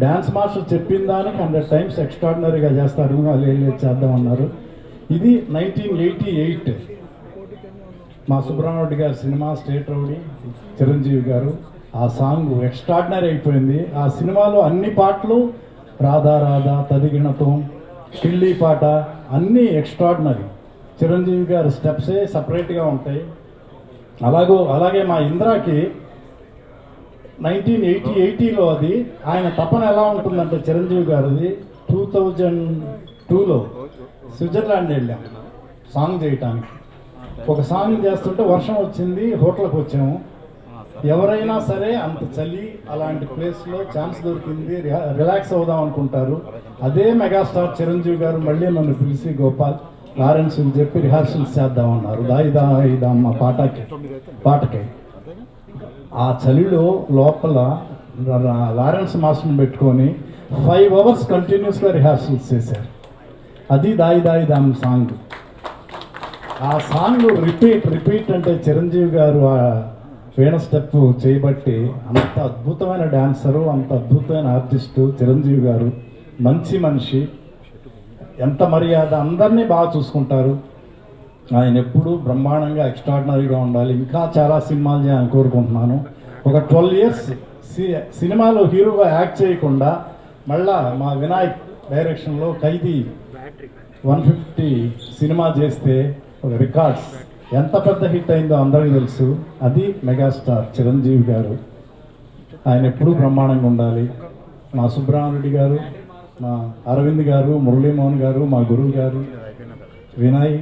డ్యాన్స్ మాస్టర్ చెప్పిన దానికి 100 టైమ్స్ ఎక్స్ట్రాడినరీగా చేస్తారు, లేదు చేద్దామన్నారు. ఇది 1988 మా సుబ్రహ్మరెడ్డి గారి సినిమా స్టేట్ రౌడీ, చిరంజీవి గారు. ఆ సాంగ్ ఎక్స్ట్రాడినరీ అయిపోయింది. ఆ సినిమాలో అన్ని పాటలు రాధా రాధా, తదిగిణతం, కిళ్ళీ పాట అన్నీ ఎక్స్ట్రాడినరీ. చిరంజీవి గారి స్టెప్సే సపరేట్గా ఉంటాయి. అలాగే మా ఇంద్రాకి 1980లో అది ఆయన తపన ఎలా ఉంటుందంటే చిరంజీవి గారిది 2002లో స్విట్జర్లాండ్ వెళ్ళాం సాంగ్ చేయటానికి. ఒక సాంగ్ చేస్తుంటే వర్షం వచ్చింది, హోటల్కి వచ్చాము. ఎవరైనా సరే అంత చలి అలాంటి ప్లేస్లో ఛాన్స్ దొరికింది, రిలాక్స్ అవుదాం అనుకుంటారు. అదే మెగాస్టార్ చిరంజీవి గారు మళ్ళీ నన్ను పిలిచి గోపాల్ లారెన్స్కి చెప్పి రిహార్సల్స్ చేద్దామన్నారు. దాయిదా మా పాటకి ఆ చలిలో లోపల లారెన్స్ మాస్టర్ని పెట్టుకొని 5 hours కంటిన్యూస్గా రిహార్సల్స్ చేశారు. అది దాయిదామ్ సాంగ్. ఆ సాంగ్ రిపీట్ అంటే చిరంజీవి గారు ఆ వీణ స్టెప్ చేయబట్టి అంత అద్భుతమైన డాన్సరు, అంత అద్భుతమైన ఆర్టిస్టు చిరంజీవి గారు. మంచి మనిషి, ఎంత మర్యాద, అందరినీ బాగా చూసుకుంటారు. ఆయన ఎప్పుడూ బ్రహ్మాండంగా ఎక్స్ట్రాడినరీగా ఉండాలి. ఇంకా చాలా సినిమాలు చేయాలని కోరుకుంటున్నాను. ఒక 12 years సినిమాలో హీరోగా యాక్ట్ చేయకుండా మళ్ళా మా వినాయక్ డైరెక్షన్లో ఖైదీ 150 సినిమా చేస్తే ఒక రికార్డ్స్ ఎంత పెద్ద హిట్ అయిందో అందరికీ తెలుసు. అది మెగాస్టార్ చిరంజీవి గారు. ఆయన ఎప్పుడూ బ్రహ్మాండంగా ఉండాలి. మా సుబ్రహ్మరెడ్డి గారు, మా అరవింద్ గారు, మురళీమోహన్ గారు, మా గురువు గారు, వినయ్,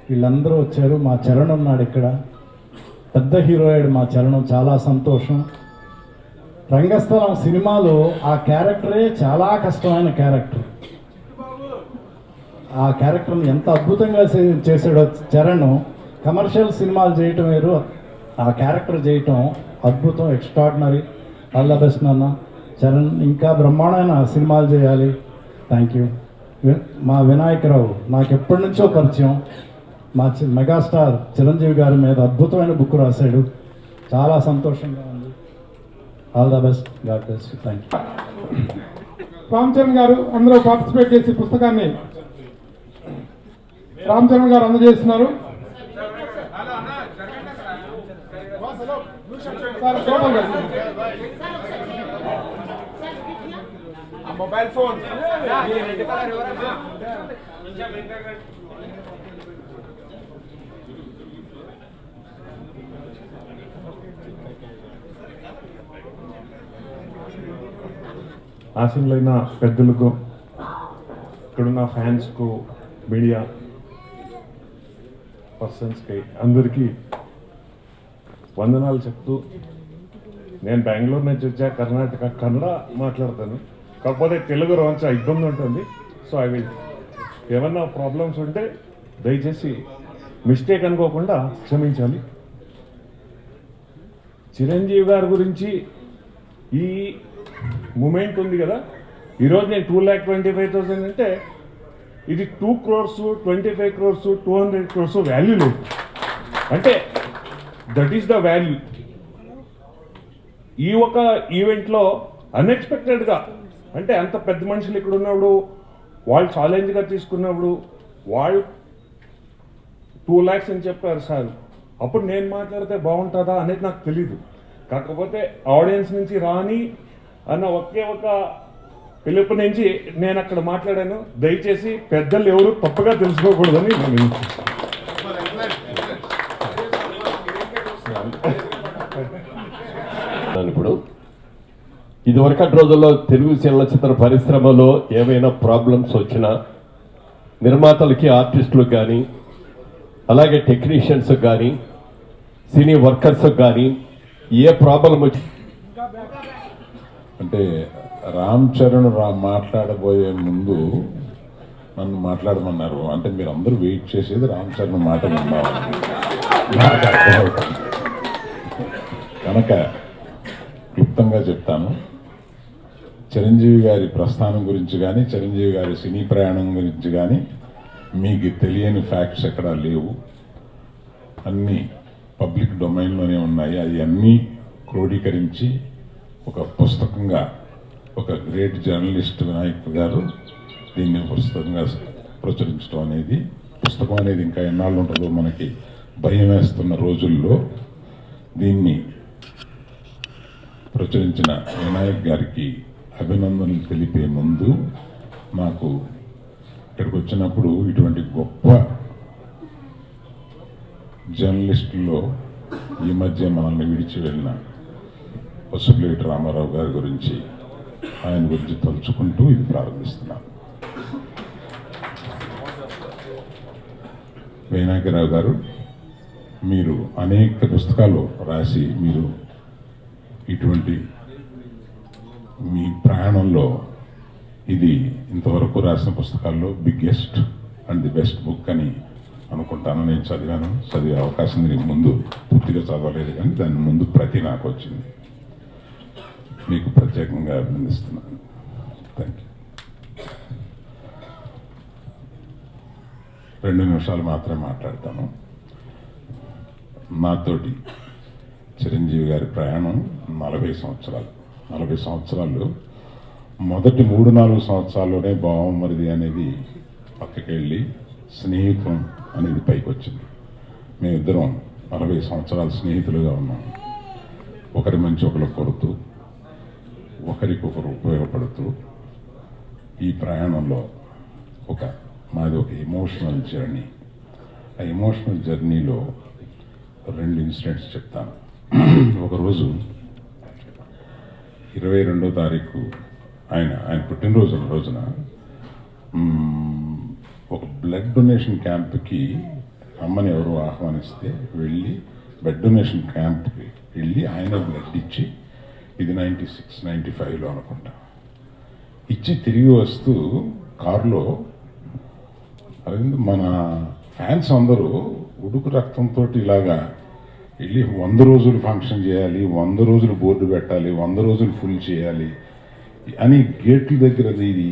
వీళ్ళందరూ వచ్చారు. మా చరణ్ ఉన్నాడు ఇక్కడ, పెద్ద హీరో అయ్యాడు మా చరణం. చాలా సంతోషం. రంగస్థలం సినిమాలో ఆ క్యారెక్టరే చాలా కష్టమైన క్యారెక్టర్. ఆ క్యారెక్టర్ని ఎంత అద్భుతంగా చేశాడో చరణ్. కమర్షియల్ సినిమాలు చేయటం వేరు, ఆ క్యారెక్టర్ చేయటం అద్భుతం, ఎక్స్ట్రాడినరీ. ఆల్ ద బెస్ట్ నాన్న. చరణ్ ఇంకా బ్రహ్మాండమైన సినిమాలు చేయాలి. Thank you. మా వినాయకరావు నాకు ఎప్పటి నుంచో పరిచయం. మా మెగాస్టార్ చిరంజీవి గారి మీద అద్భుతమైన బుక్ రాశాడు. చాలా సంతోషంగా ఉంది. All the best. God bless you. Thank you. Ram Charan గారు అందరూ పార్టిసిపేట్ చేసి పుస్తకాన్ని రామ్ చరణ్ గారు అందజేస్తున్నారు. మొబైల్ ఫోన్ ఆశీనులైన పెద్దలకు, ఇక్కడున్న ఫ్యాన్స్కు, మీడియా పర్సన్స్కి అందరికీ వందనాలు చెప్తూ, నేను బెంగళూరు నుంచి వచ్చా, కర్ణాటక కన్నడ మాట్లాడతాను. కాకపోతే తెలుగు కొంచెం ఇబ్బంది ఉంటుంది. సో ఐ విల్ ఏమన్నా ప్రాబ్లమ్స్ ఉంటే దయచేసి మిస్టేక్ అనుకోకుండా క్షమించాలి. చిరంజీవి గారి గురించి ఈ మూమెంట్ ఉంది కదా, ఈరోజు నేను 2,25,000 అంటే ఇది 2 crores, 25 crores, 200 crores వాల్యూ లేదు. అంటే దట్ ఈస్ ద వాల్యూ. ఈ ఒక ఈవెంట్లో అన్ఎక్స్పెక్టెడ్గా, అంటే అంత పెద్ద మనుషులు ఇక్కడ ఉన్నప్పుడు, వాళ్ళు ఛాలెంజ్గా తీసుకున్నప్పుడు వాళ్ళు 2 lakhs అని చెప్పారు సార్. అప్పుడు నేను మాట్లాడితే బాగుంటుందా అనేది నాకు తెలీదు. కాకపోతే ఆడియన్స్ నుంచి రాని అన్న ఒకే ఒక పిలుపు నుంచి నేను అక్కడ మాట్లాడాను. దయచేసి పెద్దలు ఎవరు తప్పగా తెలుసుకోకూడదని నేను ఇప్పుడు ఇదివరకటి రోజుల్లో తెలుగు చలనచిత్ర పరిశ్రమలో ఏమైనా ప్రాబ్లమ్స్ వచ్చినా నిర్మాతలకి, ఆర్టిస్టులకు కానీ, అలాగే టెక్నీషియన్స్ కానీ, సినీ వర్కర్స్ కానీ ఏ ప్రాబ్లం వచ్చి అంటే రామ్ చరణ్ మాట్లాడబోయే ముందు నన్ను మాట్లాడమన్నారు. అంటే మీరు అందరూ వెయిట్ చేసేది రామ్ చరణ్ మాట విన్నారు. నాకు అర్థమవుతుంది కనుక క్లుప్తంగా చెప్తాను. చిరంజీవి గారి ప్రస్థానం గురించి కానీ, చిరంజీవి గారి సినీ ప్రయాణం గురించి కానీ మీకు తెలియని ఫ్యాక్ట్స్ ఎక్కడా లేవు. అన్నీ పబ్లిక్ డొమైన్లోనే ఉన్నాయి. అవి అన్నీ క్రోడీకరించి ఒక పుస్తకంగా ఒక గ్రేట్ జర్నలిస్ట్ వినాయక్ గారు దీన్ని పుస్తకంగా ప్రచురించడం అనేది, పుస్తకం అనేది ఇంకా ఎన్నాళ్ళు ఉంటుందో మనకి భయం వేస్తున్న రోజుల్లో దీన్ని ప్రచురించిన వినాయక్ గారికి అభినందనలు తెలిపే ముందు, నాకు ఇక్కడికి వచ్చినప్పుడు ఇటువంటి గొప్ప జర్నలిస్టుల్లో ఈ మధ్య మనల్ని విడిచి వెళ్ళిన పసుపులేటి రామారావు గారి గురించి, ఆయన గురించి తలుచుకుంటూ ఇది ప్రారంభిస్తున్నాను. వినాయకరావు గారు, మీరు అనేక పుస్తకాలు రాసి, మీరు ఇటువంటి మీ ప్రయాణంలో ఇది ఇంతవరకు రాసిన పుస్తకాల్లో biggest and the best book అని అనుకుంటాను. నేను చదివే అవకాశం దీనికి ముందు పూర్తిగా చదవలేదు, కానీ దాని ముందు ప్రతి నాకు వచ్చింది. మీకు ప్రత్యేకంగా అభినందిస్తున్నాను. Thank you. 2 నిమిషాలు మాత్రమే మాట్లాడతాను. నాతోటి చిరంజీవి గారి ప్రయాణం 40 సంవత్సరాలు. 40 సంవత్సరాలు మొదటి 3-4 సంవత్సరాల్లోనే బావమరిది అనేది పక్కకెళ్ళి స్నేహితం అనేది పైకి వచ్చింది. మేమిద్దరం 40 సంవత్సరాలు స్నేహితులుగా ఉన్నాం. ఒకరి మంచి ఒకరు కొడుతూ ఒకరికొకరు ఉపయోగపడుతూ ఈ ప్రయాణంలో మాది ఒక ఎమోషనల్ జర్నీ. ఆ ఎమోషనల్ జర్నీలో 2 ఇన్సిడెంట్స్ చెప్తాను. ఒకరోజు 22వ తారీఖు ఆయన పుట్టినరోజు రోజున ఒక బ్లడ్ డొనేషన్ క్యాంప్కి రమ్మని ఎవరు ఆహ్వానిస్తే వెళ్ళి బ్లడ్ డొనేషన్ క్యాంప్కి వెళ్ళి ఆయన బ్లడ్ ఇచ్చి, ఇది 96, 95లో అనుకుంటా, ఇచ్చి తిరిగి వస్తూ కారులో మన ఫ్యాన్స్ అందరూ ఉడుకు రక్తంతో ఇలాగా వెళ్ళి 100 రోజులు ఫంక్షన్ చేయాలి, 100 రోజులు బోర్డు పెట్టాలి, 100 రోజులు ఫుల్ చేయాలి అని గేట్ల దగ్గర ఇది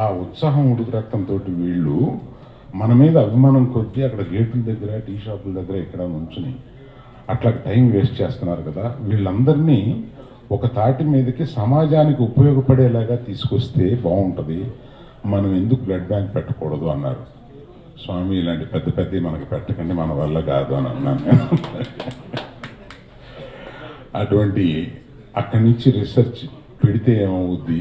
ఆ ఉత్సాహం ఉడుకు రక్తంతో వీళ్ళు మన మీద అభిమానం కొద్దీ అక్కడ గేట్ల దగ్గర టీ షాపుల దగ్గర ఇక్కడ నుంచుని అట్లా టైం వేస్ట్ చేస్తున్నారు కదా, వీళ్ళందరినీ ఒక తాటి మీదకి సమాజానికి ఉపయోగపడేలాగా తీసుకొస్తే బాగుంటుంది, మనం ఎందుకు బ్లడ్ బ్యాంక్ పెట్టకూడదు అన్నారు. స్వామి ఇలాంటి పెద్ద మనకి పెట్టకండి, మన వల్ల కాదు అని అన్నాను. అటువంటి అక్కడి నుంచి రీసెర్చ్ పెడితే ఏమవుద్ది,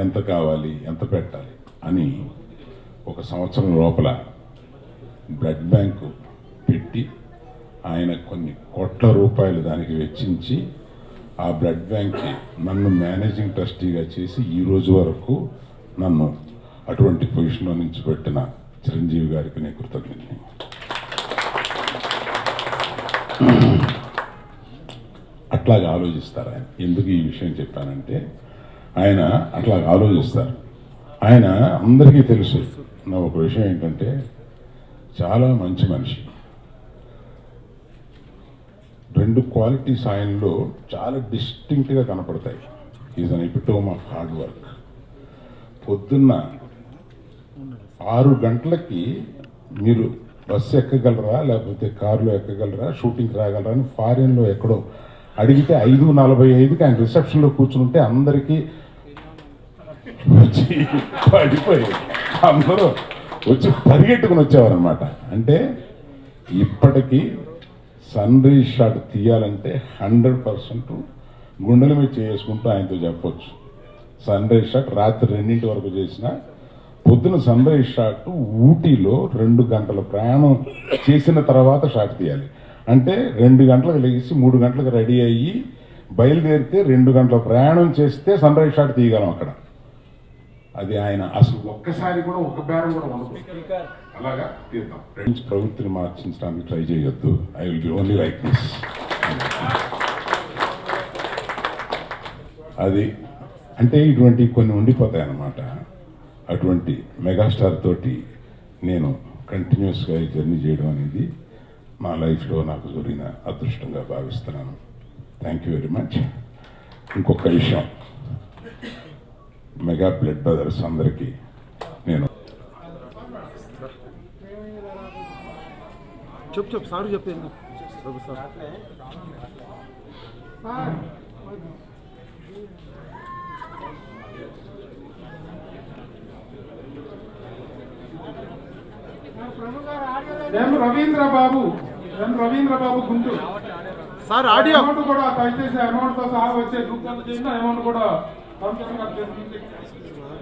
ఎంత కావాలి, ఎంత పెట్టాలి అని 1 సంవత్సరం లోపల బ్లడ్ బ్యాంకు పెట్టి ఆయన కొన్ని కోట్ల రూపాయలు దానికి వెచ్చించి ఆ బ్లడ్ బ్యాంక్కి నన్ను మేనేజింగ్ ట్రస్టీగా చేసి ఈ రోజు వరకు నన్ను అటువంటి పొజిషన్లో నుంచి పెట్టిన చిరంజీవి గారికి నేను కృతజ్ఞతని. అట్లాగా ఆలోచిస్తారు ఆయన. ఎందుకు ఈ విషయం చెప్పానంటే ఆయన అట్లాగా ఆలోచిస్తారు. ఆయన అందరికీ తెలుసు. నా ఒక విషయం ఏంటంటే చాలా మంచి మనిషి. 2 క్వాలిటీస్ ఆయనలో చాలా డిస్టింక్ట్గా కనపడతాయి. Is an epitome of hard work. పొద్దున్న 6 గంటలకి మీరు బస్సు ఎక్కగలరా, లేకపోతే కారులో ఎక్కగలరా, షూటింగ్కి రాగలరా అని ఫారిన్లో ఎక్కడో అడిగితే 5:45కి ఆయన రిసెప్షన్లో కూర్చుంటే అందరికీ వచ్చి పడిపోయి అందరూ వచ్చి పరిగెట్టుకుని వచ్చేవారనమాట. అంటే ఇప్పటికీ సన్ రైజ్ షాట్ తీయాలంటే 100% గుండెల మీద చేసుకుంటూ ఆయనతో చెప్పొచ్చు. సన్ రైజ్ షాట్ రాత్రి 2 వరకు చేసిన, పొద్దున సన్ రైజ్ షాట్ ఊటీలో 2 గంటల ప్రయాణం చేసిన తర్వాత షాట్ తీయాలి. అంటే 2 గంటలకు లేచి 3 గంటలకు రెడీ అయ్యి బయలుదేరితే 2 గంటల ప్రయాణం చేస్తే సన్ రైజ్ షాట్ తీయగలం అక్కడ. అది ఆయన అసలు ఒక్కసారి కూడా ఒక బేరం కూడా ఉండదు. అలాగా తీద్దాం. ప్రవృత్తిని మార్చించడానికి ట్రై చేయొద్దు. I will be only like this. అది అంటే ఇటువంటి కొన్ని ఉండిపోతాయి అన్నమాట. అటువంటి మెగాస్టార్ తోటి నేను కంటిన్యూస్గా ఈ జర్నీ చేయడం అనేది నా లైఫ్లో నాకు జరిగిన అదృష్టంగా భావిస్తున్నాను. Thank you very much. ఇంకొక విషయం, మెగా బ్లడ్ బ్రదర్స్ అందరికీ నేను చెప్పు సార్ చెప్పేది సార్. రవీంద్ర బాబు గుంటూరు సార్ ఆడియో అమౌంట్ కూడా దయచేసి అమౌంట్ తో సహా వచ్చే గ్రూప్ చేసిన అమౌంట్ కూడా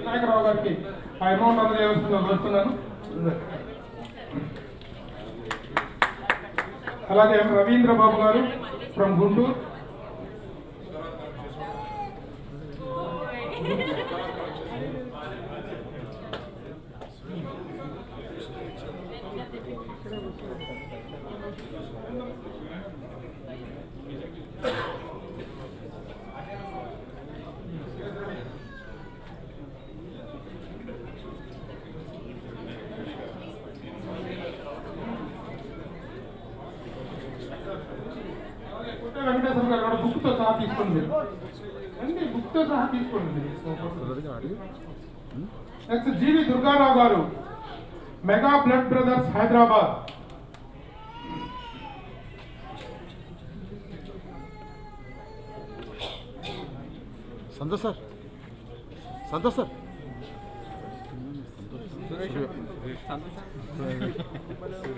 నాయకరావు గారికి ఆ అమౌంట్ అందరూ వస్తున్నాను. అలాగే రవీంద్ర బాబు గారు ఫ్రమ్ గుంటూరు. వెంకటేశ్వర గారు బుక్తో సహా తీసుకోండి. బుక్తో సహా తీసుకోండి. నెక్స్ట్ జీవి దుర్గారావు గారు, mega blood brothers Hyderabad. Santosh sir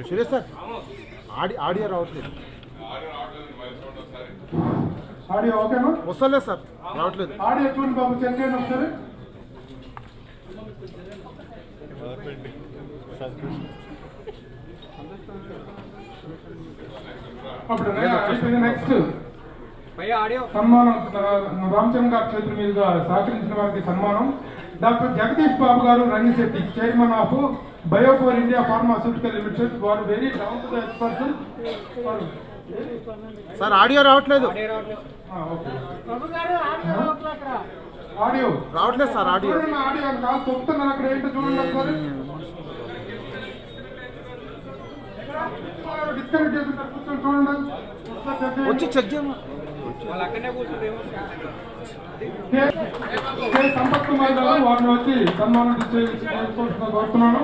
Suresh sir audio రావట్లేదు. ఆడియో ఓకేనా? వస్తలేదు సార్, రావట్లేదు. ఆడియో చూడండి బాబు, చెక్ చేయండి ఒకసారి. అప్పుడు అయిపోయింది. నెక్స్ట్ సన్మానం రామచంద్ర గారి చేతుల మీదుగా సహకరించిన వారికి సన్మానం. డాక్టర్ జగదీష్ బాబు గారు Rangisetti, chairman of Biophore India pharmaceutical limited. వారు very down to the earth person. Sir audio రావట్లేదు. ఆడియో రావట్లేదు సార్, ఆడియో. ఆడియో కాదు, చెప్తున్నాను అక్కడ ఏంటో చూడండి ఒకసారి. డిస్కనెక్ట్ చేసిన కూర్చొని చూడండి, వచ్చి చెక్ చేయమా. సంపత్ కుమార్ గారు వారిని వచ్చి సన్మానం చేసుకోవాల్సిన కోరుతున్నాను.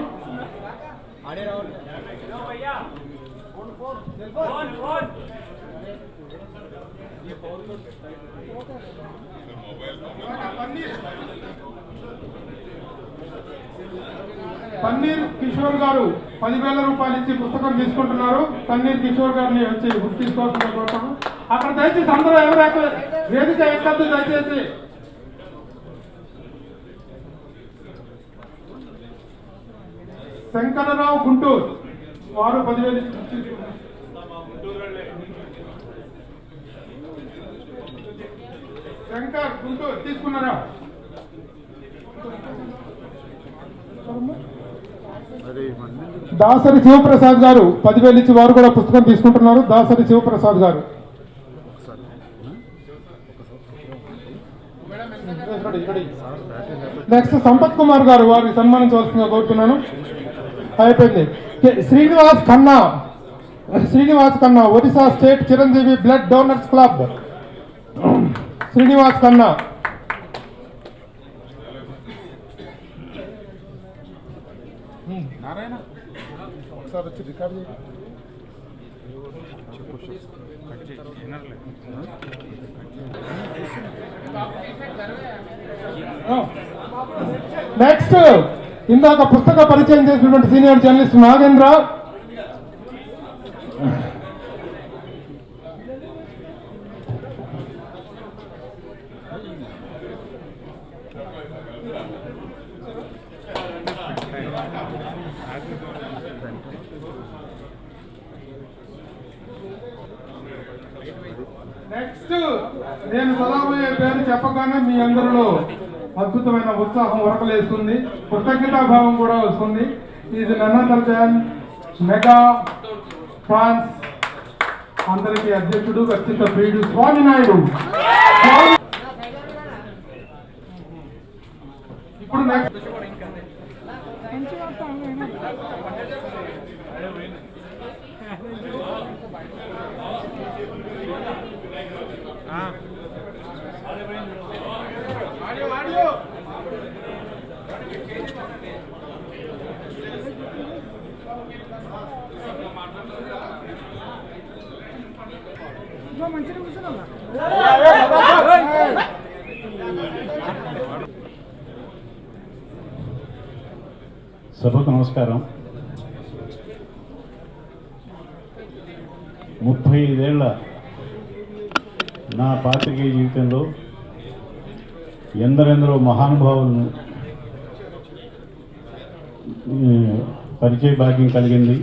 పన్నీర్ కిషోర్ గారు 10,000 రూపాయలు ఇచ్చి పుస్తకం తీసుకుంటున్నారు. పన్నీర్ కిషోర్ గారిని వచ్చి గుర్తు తీసుకోవాల్సిన కోరుతాను. అక్కడ దయచేసి అందరూ ఎవరు వేదిక ఎక్కద్దు దయచేసి. శంకరరావు గుంటూరు వారు 10,000 శంకర్ గుంటూరు తీసుకున్నారా? దాసరి శివప్రసాద్ గారు 10,000 ఇచ్చి వారు కూడా పుస్తకం తీసుకుంటున్నారు. దాసరి శివప్రసాద్ గారు. నెక్స్ట్ సంపత్ కుమార్ గారు, వారిని సన్మానించవలసిందిగా కోరుతున్నాను. అయిపోయింది. Srinivas Khanna Odisha state Chiranjeevi blood donors club. Srinivas Khanna. Narayana ఒకసారి వచ్చి రికార్డ్ చేయండి. నెక్స్ట్ ఇందాక పుస్తక పరిచయం చేసినటువంటి సీనియర్ జర్నలిస్ట్ నాగేంద్ర. నెక్స్ట్ నేను చదవబోయే పేరు చెప్పగానే మీ అందరిలో అద్భుతమైన ఉత్సాహం ఉరకలేస్తుంది, కృతజ్ఞతాభావం కూడా వస్తుంది. ఇది నన్నదర్ మెగా ఫ్రాన్స్ అందరికీ అధ్యక్షుడు, వ్యక్తిత్వ ప్రియుడు స్వామినాయుడు. ఇప్పుడు నెక్స్ట్ సభకు నమస్కారం. 35 ఏళ్ల నా పాత్రికేయ జీవితంలో ఎందరెందరో మహానుభావులను పరిచయ భాగ్యం కలిగింది.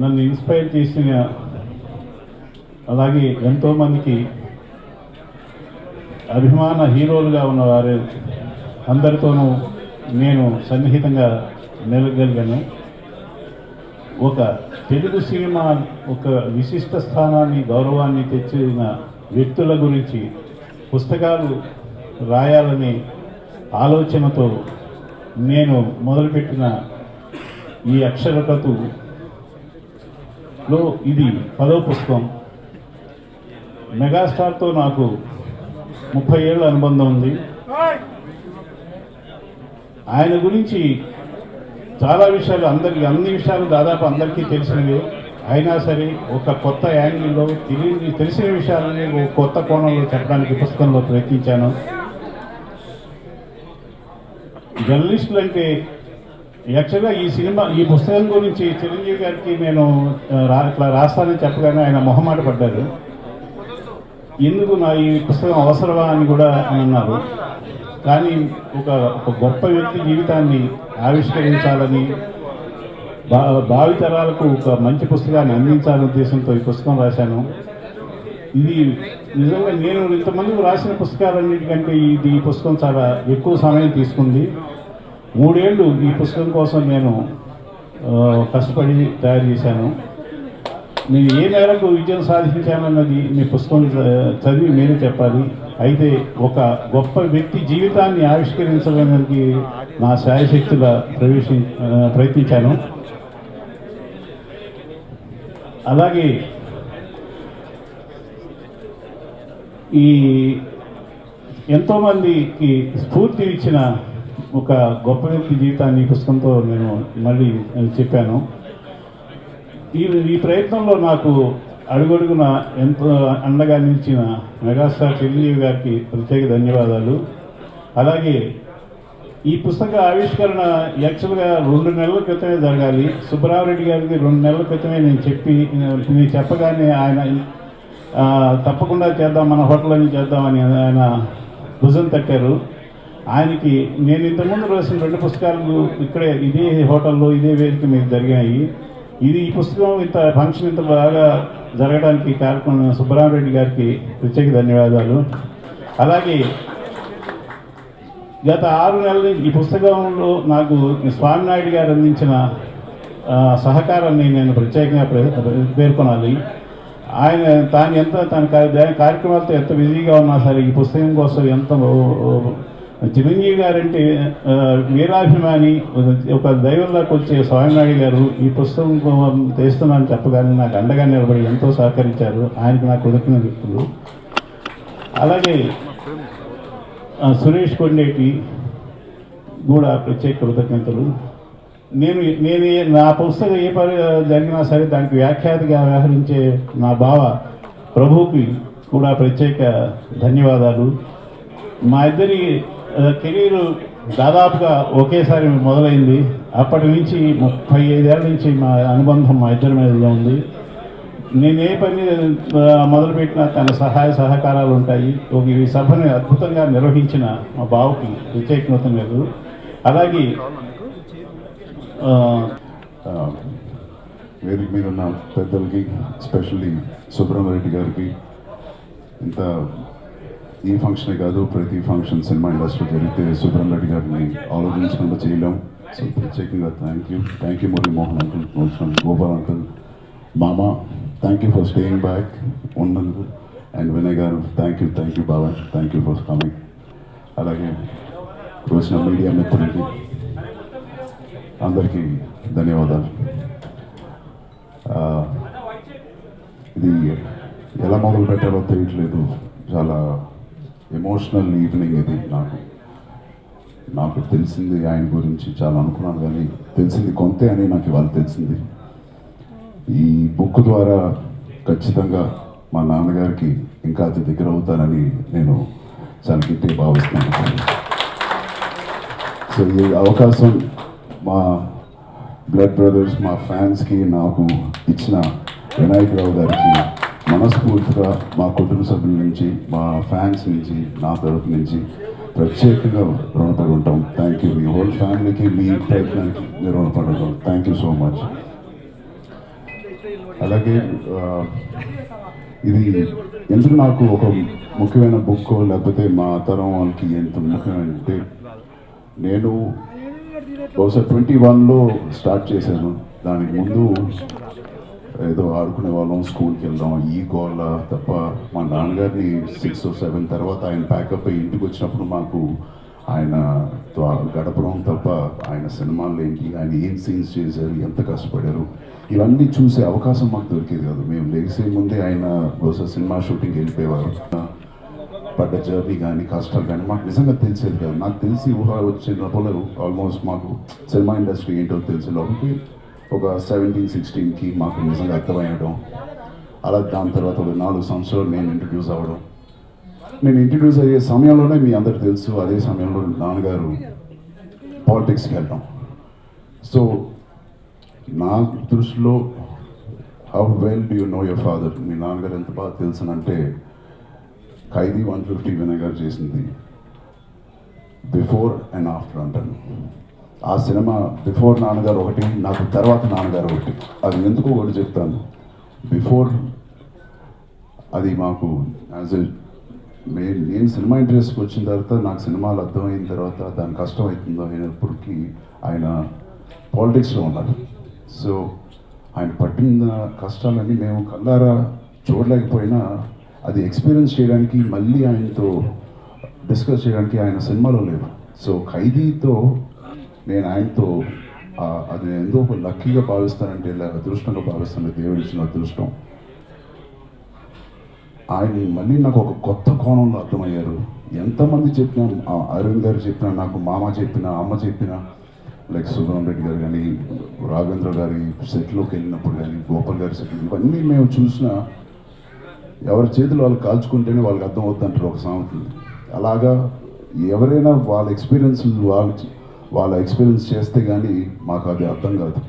నన్ను ఇన్స్పైర్ చేసిన, అలాగే ఎంతోమందికి అభిమాన హీరోలుగా ఉన్నవారు అందరితోనూ నేను సన్నిహితంగా మెలగలిగాను. ఒక తెలుగు సినిమా ఒక విశిష్ట స్థానాన్ని, గౌరవాన్ని తెచ్చిన వ్యక్తుల గురించి పుస్తకాలు రాయాలనే ఆలోచనతో నేను మొదలుపెట్టిన ఈ అక్షరకతులో ఇది 10వ పుస్తకం. మెగాస్టార్తో నాకు 30 ఏళ్ళ అనుబంధం ఉంది. ఆయన గురించి చాలా విషయాలు అన్ని విషయాలు దాదాపు అందరికీ తెలిసినవి. అయినా సరే ఒక కొత్త యాంగిల్లో తెలిసిన విషయాలని ఒక కొత్త కోణంలో చెప్పడానికి పుస్తకంలో ప్రయత్నించాను. జర్నలిస్టులు అంటే యాక్చువల్గా ఈ పుస్తకం గురించి చిరంజీవి గారికి నేను ఇట్లా రాస్తానని చెప్పగానే ఆయన మొహమాట పడ్డారు. ఎందుకు నా ఈ పుస్తకం అవసరమా అని కూడా అన్నారు. కానీ ఒక గొప్ప వ్యక్తి జీవితాన్ని ఆవిష్కరించాలని భావితరాలకు ఒక మంచి పుస్తకాన్ని అందించాలనే ఉద్దేశంతో ఈ పుస్తకం రాశాను. ఇది నిజంగా నేను ఇంతమందికి రాసిన పుస్తకాలన్నిటికంటే ఈ పుస్తకం చాలా ఎక్కువ సమయం తీసుకుంది. 3 ఏళ్ళు ఈ పుస్తకం కోసం నేను కష్టపడి తయారు చేశాను. నేను ఏ మేరకు విజయం సాధించానన్నది మీ పుస్తకం చదివి మీరే చెప్పాలి. అయితే ఒక గొప్ప వ్యక్తి జీవితాన్ని ఆవిష్కరించడానికి నా శాయశక్తుల ప్రయత్నించాను. అలాగే ఈ ఎంతోమందికి స్ఫూర్తినిచ్చిన ఒక గొప్ప వ్యక్తి జీవితాన్ని ఈ పుస్తకంతో నేను మళ్ళీ చెప్పాను. ఈ ప్రయత్నంలో నాకు అడుగడుగున ఎంతో అండగా నిలిచిన మెగాస్టార్ చిరంజీవి గారికి ప్రత్యేక ధన్యవాదాలు. అలాగే ఈ పుస్తక ఆవిష్కరణ యాక్చువల్గా 2 నెలల క్రితమే జరగాలి. సుబ్రహ్మరెడ్డి గారికి 2 నెలల క్రితమే నేను చెప్పగానే ఆయన తప్పకుండా చేద్దాం, మన హోటల్లోనే చేద్దామని ఆయన భుజం తట్టారు. ఆయనకి నేను ఇంతకుముందు రాసిన 2 పుస్తకాలు ఇక్కడే ఇదే హోటల్లో ఇదే వేదిక మీద జరిగాయి. ఈ పుస్తకం ఇంత ఫంక్షన్ ఇంత బాగా జరగడానికి కారణం సుబ్రహ్మరెడ్డి గారికి ప్రత్యేక ధన్యవాదాలు. అలాగే గత 6 నెలల ఈ పుస్తకంలో నాకు స్వామినాయుడు గారు అందించిన సహకారాన్ని నేను ప్రత్యేకంగా పేర్కొనాలి. ఆయన తన కార్యక్రమాలతో ఎంత బిజీగా ఉన్నా సరే ఈ పుస్తకం కోసం ఎంత చిరంజీవి గారంటే వీరాభిమాని, ఒక దైవంలోకి వచ్చే స్వామినాయుడు గారు ఈ పుస్తకం తెస్తున్నానని చెప్పగానే నాకు అండగా నిలబడి ఎంతో సహకరించారు. ఆయనకు నాకు కృతజ్ఞతలు. అలాగే సురేష్ కొండేటి కూడా ప్రత్యేక కృతజ్ఞతలు. నేను నా పుస్తకం ఏ పని జరిగినా సరే దానికి వ్యాఖ్యాతగా వ్యవహరించే నా బావ ప్రభుకి కూడా ప్రత్యేక ధన్యవాదాలు. మా ఇద్దరి కెరీరు దాదాపుగా ఒకేసారి మొదలైంది. అప్పటి నుంచి 35 ఏళ్ళ నుంచి మా అనుబంధం మా ఇద్దరి మీద ఉంది. నేను ఏ పని మొదలుపెట్టినా తన సహాయ సహకారాలు ఉంటాయి. ఈ సభని అద్భుతంగా నిర్వహించిన మా బావకి ప్రత్యేక కృతజ్ఞతలు. అలాగే వేదిక మీద ఉన్న పెద్దలకి, ఎస్పెషల్లీ సుబ్రహ్మరెడ్డి గారికి, ఇంత ఈ ఫంక్షనే కాదు ప్రతి ఫంక్షన్ సినిమా ఇండస్ట్రీ జరిగితే సుబ్రహ్మరెడ్డి గారిని ఆలోచించకుండా చేయలేం. సో ప్రత్యేకంగా thank you Muralimohan uncle, Gopal uncle, మామ, thank you for staying back ఉన్నందుకు. అండ్ వినయ్ గారు థ్యాంక్ యూ బాబా, థ్యాంక్ యూ ఫర్ కమింగ్. అలాగే వచ్చిన మీడియా మిత్రులకి అందరికీ ధన్యవాదాలు. ఇది ఎలా మొదలు పెట్టాలో తెలియట్లేదు. చాలా ఎమోషనల్ ఈవినింగ్ ఇది. నాకు తెలిసింది ఆయన గురించి చాలా అనుకున్నాను, కానీ తెలిసింది కొంతే అని నాకు ఇవాళ తెలిసింది. ఈ బుక్ ద్వారా ఖచ్చితంగా మా నాన్నగారికి ఇంకా అతి దగ్గర అవుతానని నేను చాలా గట్టిగా భావిస్తున్నాను. సో ఈ అవకాశం మా బ్లడ్ బ్రదర్స్, మా ఫ్యాన్స్కి నాకు ఇచ్చిన వినాయకరావు గారికి మనస్ఫూర్తిగా మా కుటుంబ సభ్యుల నుంచి, మా ఫ్యాన్స్ నుంచి, నా తరఫు నుంచి ప్రత్యేకంగా రుణపడి ఉంటాం. Thank you. మీ హోల్ ఫ్యామిలీకి, మీ ప్రయత్నానికి మీరు రుణపడి ఉంటాం. Thank you so much. అలాగే ఇది ఎందుకు నాకు ఒక ముఖ్యమైన బుక్, లేకపోతే మా తరం వాళ్ళకి ఎంత ముఖ్యమంటే, నేను బహుశా 21లో స్టార్ట్ చేశాను. దానికి ముందు ఏదో ఆడుకునే వాళ్ళం, స్కూల్కి వెళ్దాం, ఈ గోళ తప్ప. మా నాన్నగారిని 6 or 7 తర్వాత ఆయన ప్యాకప్ అయ్యి ఇంటికి వచ్చినప్పుడు మాకు ఆయన గడపడం తప్ప ఆయన సినిమాలు ఏంటి, ఆయన ఏం సీన్స్ చేశారు, ఎంత కష్టపడారు, ఇవన్నీ చూసే అవకాశం మాకు దొరికేది కాదు. మేము లేసే ముందే ఆయన బహుశా సినిమా షూటింగ్ వెళ్ళిపోయేవారు. పడ్డ జర్నీ కానీ కష్టాలు కానీ మాకు నిజంగా తెలిసేది కాదు. నాకు తెలిసి ఊహ వచ్చినప్పుడు ఆల్మోస్ట్ మాకు సినిమా ఇండస్ట్రీ ఏంటో తెలిసే లోపలికి ఒక 17-16కి మాకు నిజంగా అర్థమయ్యడం. అలా దాని తర్వాత ఒక 4 సంవత్సరాలు నేను ఇంట్రడ్యూస్ అవ్వడం. నేను ఇంట్రడ్యూస్ అయ్యే సమయంలోనే మీ అందరికి తెలుసు, అదే సమయంలో నాన్నగారు పాలిటిక్స్కి వెళ్ళడం. సో నా దృష్టిలో how well do you know your father, మీ నాన్నగారు ఎంత బాగా తెలుసునంటే ఖైదీ 150 వినయ్ గారు చేసింది బిఫోర్ అండ్ ఆఫ్టర్ అంటాను. ఆ సినిమా బిఫోర్ నాన్నగారు ఒకటి, నాకు తర్వాత నాన్నగారు ఒకటి. అది ఎందుకు ఒకటి చెప్తాను. బిఫోర్ అది మాకు యాజ్ ఎ నేను సినిమా ఇంట్రెస్ట్కి వచ్చిన తర్వాత, నాకు సినిమాలు అర్థమైన తర్వాత దాని కష్టం అవుతుందో అయినప్పటికీ ఆయన పాలిటిక్స్లో ఉన్నారు. సో ఆయన పట్టిన కష్టాలన్నీ మేము కళ్ళారా చూడలేకపోయినా అది ఎక్స్పీరియన్స్ చేయడానికి, మళ్ళీ ఆయనతో డిస్కస్ చేయడానికి ఆయన సినిమాలో లేవు. సో ఖైదీతో నేను ఆయనతో అది ఎంతో ఒక లక్కీగా భావిస్తానంటే, అదృష్టంగా భావిస్తాను, దేవుడు ఇచ్చిన అదృష్టం. ఆయన మళ్ళీ నాకు ఒక కొత్త కోణంలో అర్థమయ్యారు. ఎంతమంది చెప్పినా, అరవింద్ గారు చెప్పినా, నాకు మామ చెప్పినా, అమ్మ చెప్పినా, లైక్ సుబ్రహ్మణ్యం రెడ్డి గారు కానీ, రాఘవేంద్ర గారి సెట్లోకి వెళ్ళినప్పుడు కానీ, గోపాల్ గారి సెట్లు, ఇవన్నీ మేము చూసిన ఎవరి చేతులు వాళ్ళు కాల్చుకుంటేనే వాళ్ళకి అర్థం అవుతుంటారు ఒక సామెత. అలాగా ఎవరైనా వాళ్ళ ఎక్స్పీరియన్స్ వాళ్ళ ఎక్స్పీరియన్స్ చేస్తే కానీ మాకు అది అర్థం కాదు.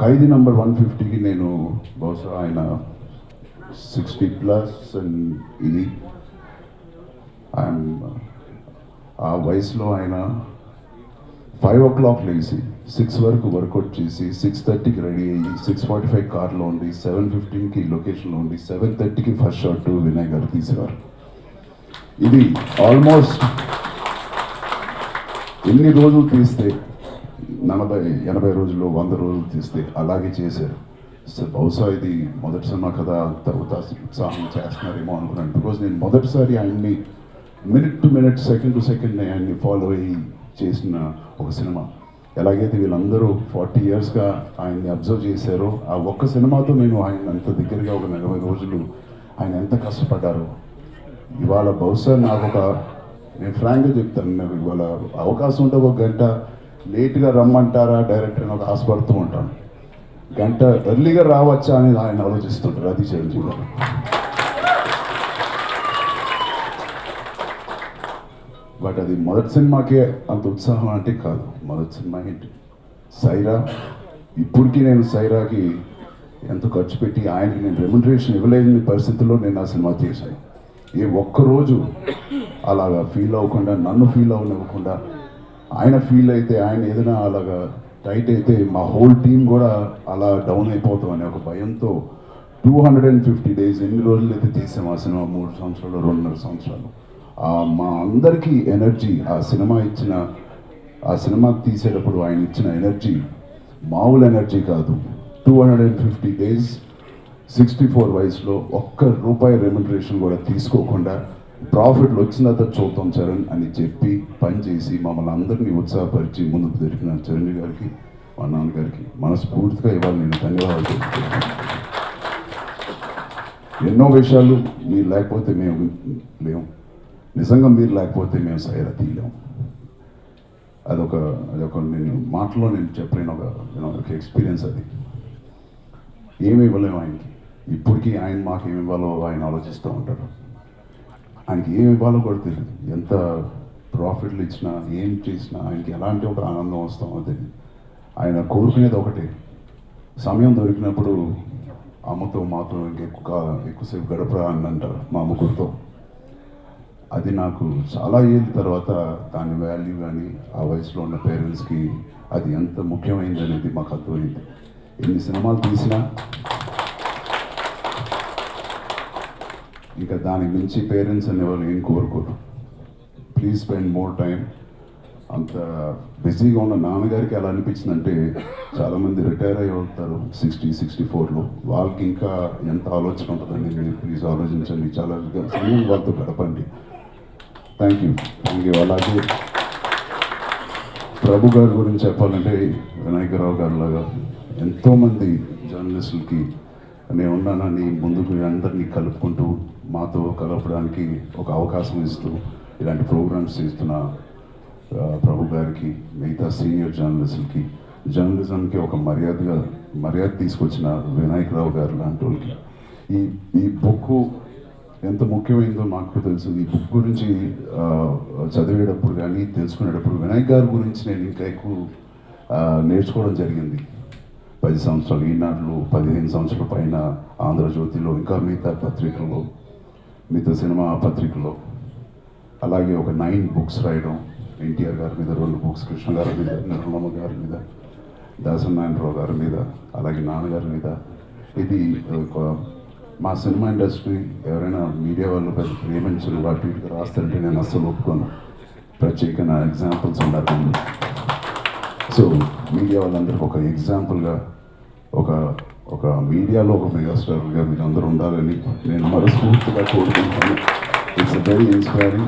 ఖైదీ నంబర్ 150కి నేను బహుశా ఆయన 60+ అండ్ ఇది ఆ వయసులో ఆయన 5 o'clock లేచి 6 వరకు వర్కౌట్ చేసి 6:30కి రెడీ అయ్యి 6:45 కార్లో ఉండి 7:15కి లొకేషన్లో ఉండి 7:30కి ఫస్ట్ షాట్ వినయ్ గారు తీసేవారు. ఇది ఆల్మోస్ట్ ఎన్ని రోజులు తీస్తే 80 రోజులు 100 రోజులు తీస్తే అలాగే చేశారు. సో బహుశా ఇది మొదటి సినిమా కదా, అంత ఉత్సాహం చేస్తున్నారేమో అనుకున్నాను. బికాజ్ నేను మొదటిసారి ఆయన్ని minute to minute, second to second ఆయన్ని ఫాలో అయ్యి చేసిన ఒక సినిమా. ఎలాగైతే వీళ్ళందరూ 40 yearsగా ఆయన్ని అబ్జర్వ్ చేశారో, ఆ ఒక్క సినిమాతో నేను ఆయన అంత దగ్గరగా ఒక 40 రోజులు ఆయన ఎంత కష్టపడ్డారో. ఇవాళ బహుశా నేను ఫ్రాంక్గా చెప్తాను, నాకు ఇవాళ అవకాశం ఉంటే 1 గంట లేట్గా రమ్మంటారా డైరెక్టర్ అని ఒక ఆశపడుతూ ఉంటాను. గంట ఎర్లీగా రావచ్చా అనేది ఆయన ఆలోచిస్తుంటారు. అది చిరంజీవి గారు. బట్ అది మొదటి సినిమాకే అంత ఉత్సాహం అంటే కాదు. మొదటి సినిమా ఏంటి సైరా. ఇప్పటికీ నేను సైరాకి ఎంతో ఖర్చు పెట్టి ఆయనకి నేను రెమ్యునరేషన్ ఇవ్వలేని పరిస్థితుల్లో నేను ఆ సినిమా చేశాను. ఏ ఒక్కరోజు అలాగా ఫీల్ అవ్వకుండా, నన్ను ఫీల్ అవ్వనివ్వకుండా, ఆయన ఫీల్ అయితే, ఆయన ఏదైనా అలాగా టైట్ అయితే మా హోల్ టీం కూడా అలా డౌన్ అయిపోతాం అనే ఒక భయంతో 250 days ఎన్ని రోజులు అయితే తీసాం ఆ సినిమా, 3 సంవత్సరాలు 2.5 సంవత్సరాలు. మా అందరికీ ఎనర్జీ ఆ సినిమా తీసేటప్పుడు ఆయన ఇచ్చిన ఎనర్జీ మామూలు ఎనర్జీ కాదు. 250 days 64 వయసులో ₹1 రెమ్యునరేషన్ కూడా తీసుకోకుండా ప్రాఫిట్లు వచ్చిన తర్వాత చూద్దాం చరణ్ అని చెప్పి పనిచేసి మమ్మల్ని అందరినీ ఉత్సాహపరిచి ముందుకు జరిగిన చిరంజీవి గారికి, మా నాన్నగారికి మనస్ఫూర్తిగా ఇవాళ నేను ధన్యవాదాలు చెప్తున్నాను. ఎన్నో విషయాలు మీరు లేకపోతే మేము లేము, నిజంగా మీరు లేకపోతే మేము సైరా తీయలేము. అదొక నేను మాటలో నేను చెప్పలేను ఒక ఎక్స్పీరియన్స్. అది ఏమి ఇవ్వలేము ఆయనకి. ఇప్పటికీ ఆయన మాకు ఏమి ఇవ్వాలో ఆయన ఆలోచిస్తూ ఉంటారు. ఆయనకి ఏమి ఇవ్వాలో కూడా తెలియదు. ఎంత ప్రాఫిట్లు ఇచ్చినా, ఏం చేసినా ఆయనకి ఎలాంటి ఒక ఆనందం వస్తామో తెలియదు. ఆయన కోరుకునేది ఒకటే, సమయం దొరికినప్పుడు అమ్మతో మాతో ఎక్కువసేపు గడపరా అని అంటారు మా ముగ్గురితో. అది నాకు చాలా ఏళ్ళ తర్వాత దాని వాల్యూ కానీ ఆ వయసులో ఉన్న పేరెంట్స్కి అది ఎంత ముఖ్యమైనది అనేది మాకు అర్థమైంది. ఎన్ని సినిమాలు తీసినా ఇంకా దానికి మించి పేరెంట్స్ అనేవాళ్ళు ఏం కోరుకోరు. Please spend more time. అంత బిజీగా ఉన్న నాన్నగారికి ఎలా అనిపించిందంటే, చాలామంది రిటైర్ అయ్యి ఉంటారు 60-64లో, వాళ్ళకి ఇంకా ఎంత ఆలోచన ఉంటుందండి. మీరు ప్లీజ్ ఆలోచించండి, చాలా సమయం వాళ్ళతో గడపండి. Thank you. అలాగే ప్రభు గారి గురించి చెప్పాలంటే, వినాయకరావు గారు లాగా ఎంతోమంది జర్నలిస్టులకి నేను ఉన్నానని ముందుకు అందరినీ కలుపుకుంటూ మాతో కలపడానికి ఒక అవకాశం ఇస్తూ ఇలాంటి ప్రోగ్రామ్స్ చేస్తున్న ప్రభు గారికి, మిగతా సీనియర్ జర్నలిస్టులకి, జర్నలిజంకి ఒక మర్యాద తీసుకొచ్చిన వినాయకరావు గారు లాంటి వాళ్ళకి, ఈ బుక్ ఎంత ముఖ్యమైనదో మాకు తెలుసు. ఈ బుక్ గురించి చదివేటప్పుడు కానీ తెలుసుకునేటప్పుడు వినాయక్ గారి గురించి నేను ఇంకా ఎక్కువ నేర్చుకోవడం జరిగింది. 10 సంవత్సరాలు ఈనాడులో, 15 సంవత్సరాల పైన ఆంధ్రజ్యోతిలో, ఇంకా మిగతా పత్రికల్లో మీతో సినిమా పత్రికలో, అలాగే ఒక 9 బుక్స్ రాయడం, ఎన్టీఆర్ గారి మీద 2 బుక్స్, కృష్ణ గారి మీద, నిర్మలమ్మ గారి మీద, దాసనారాయణరావు గారి మీద, అలాగే నాన్నగారి మీద. ఇది ఒక మా సినిమా ఇండస్ట్రీ ఎవరైనా మీడియా వాళ్ళు పెద్ద ప్రేమించరు వాటి వీటికి రాస్తారంటే నేను అస్సలు ఒప్పుకోను. ప్రత్యేకమైన ఎగ్జాంపుల్స్ ఉండాలి. సో మీడియా వాళ్ళందరికీ ఒక ఎగ్జాంపుల్గా ఒక మీడియాలో ఒక మెగాస్టార్గా మీరు అందరూ ఉండాలని నేను మనస్ఫూర్తిగా కోరుకుంటాను. It's very inspiring.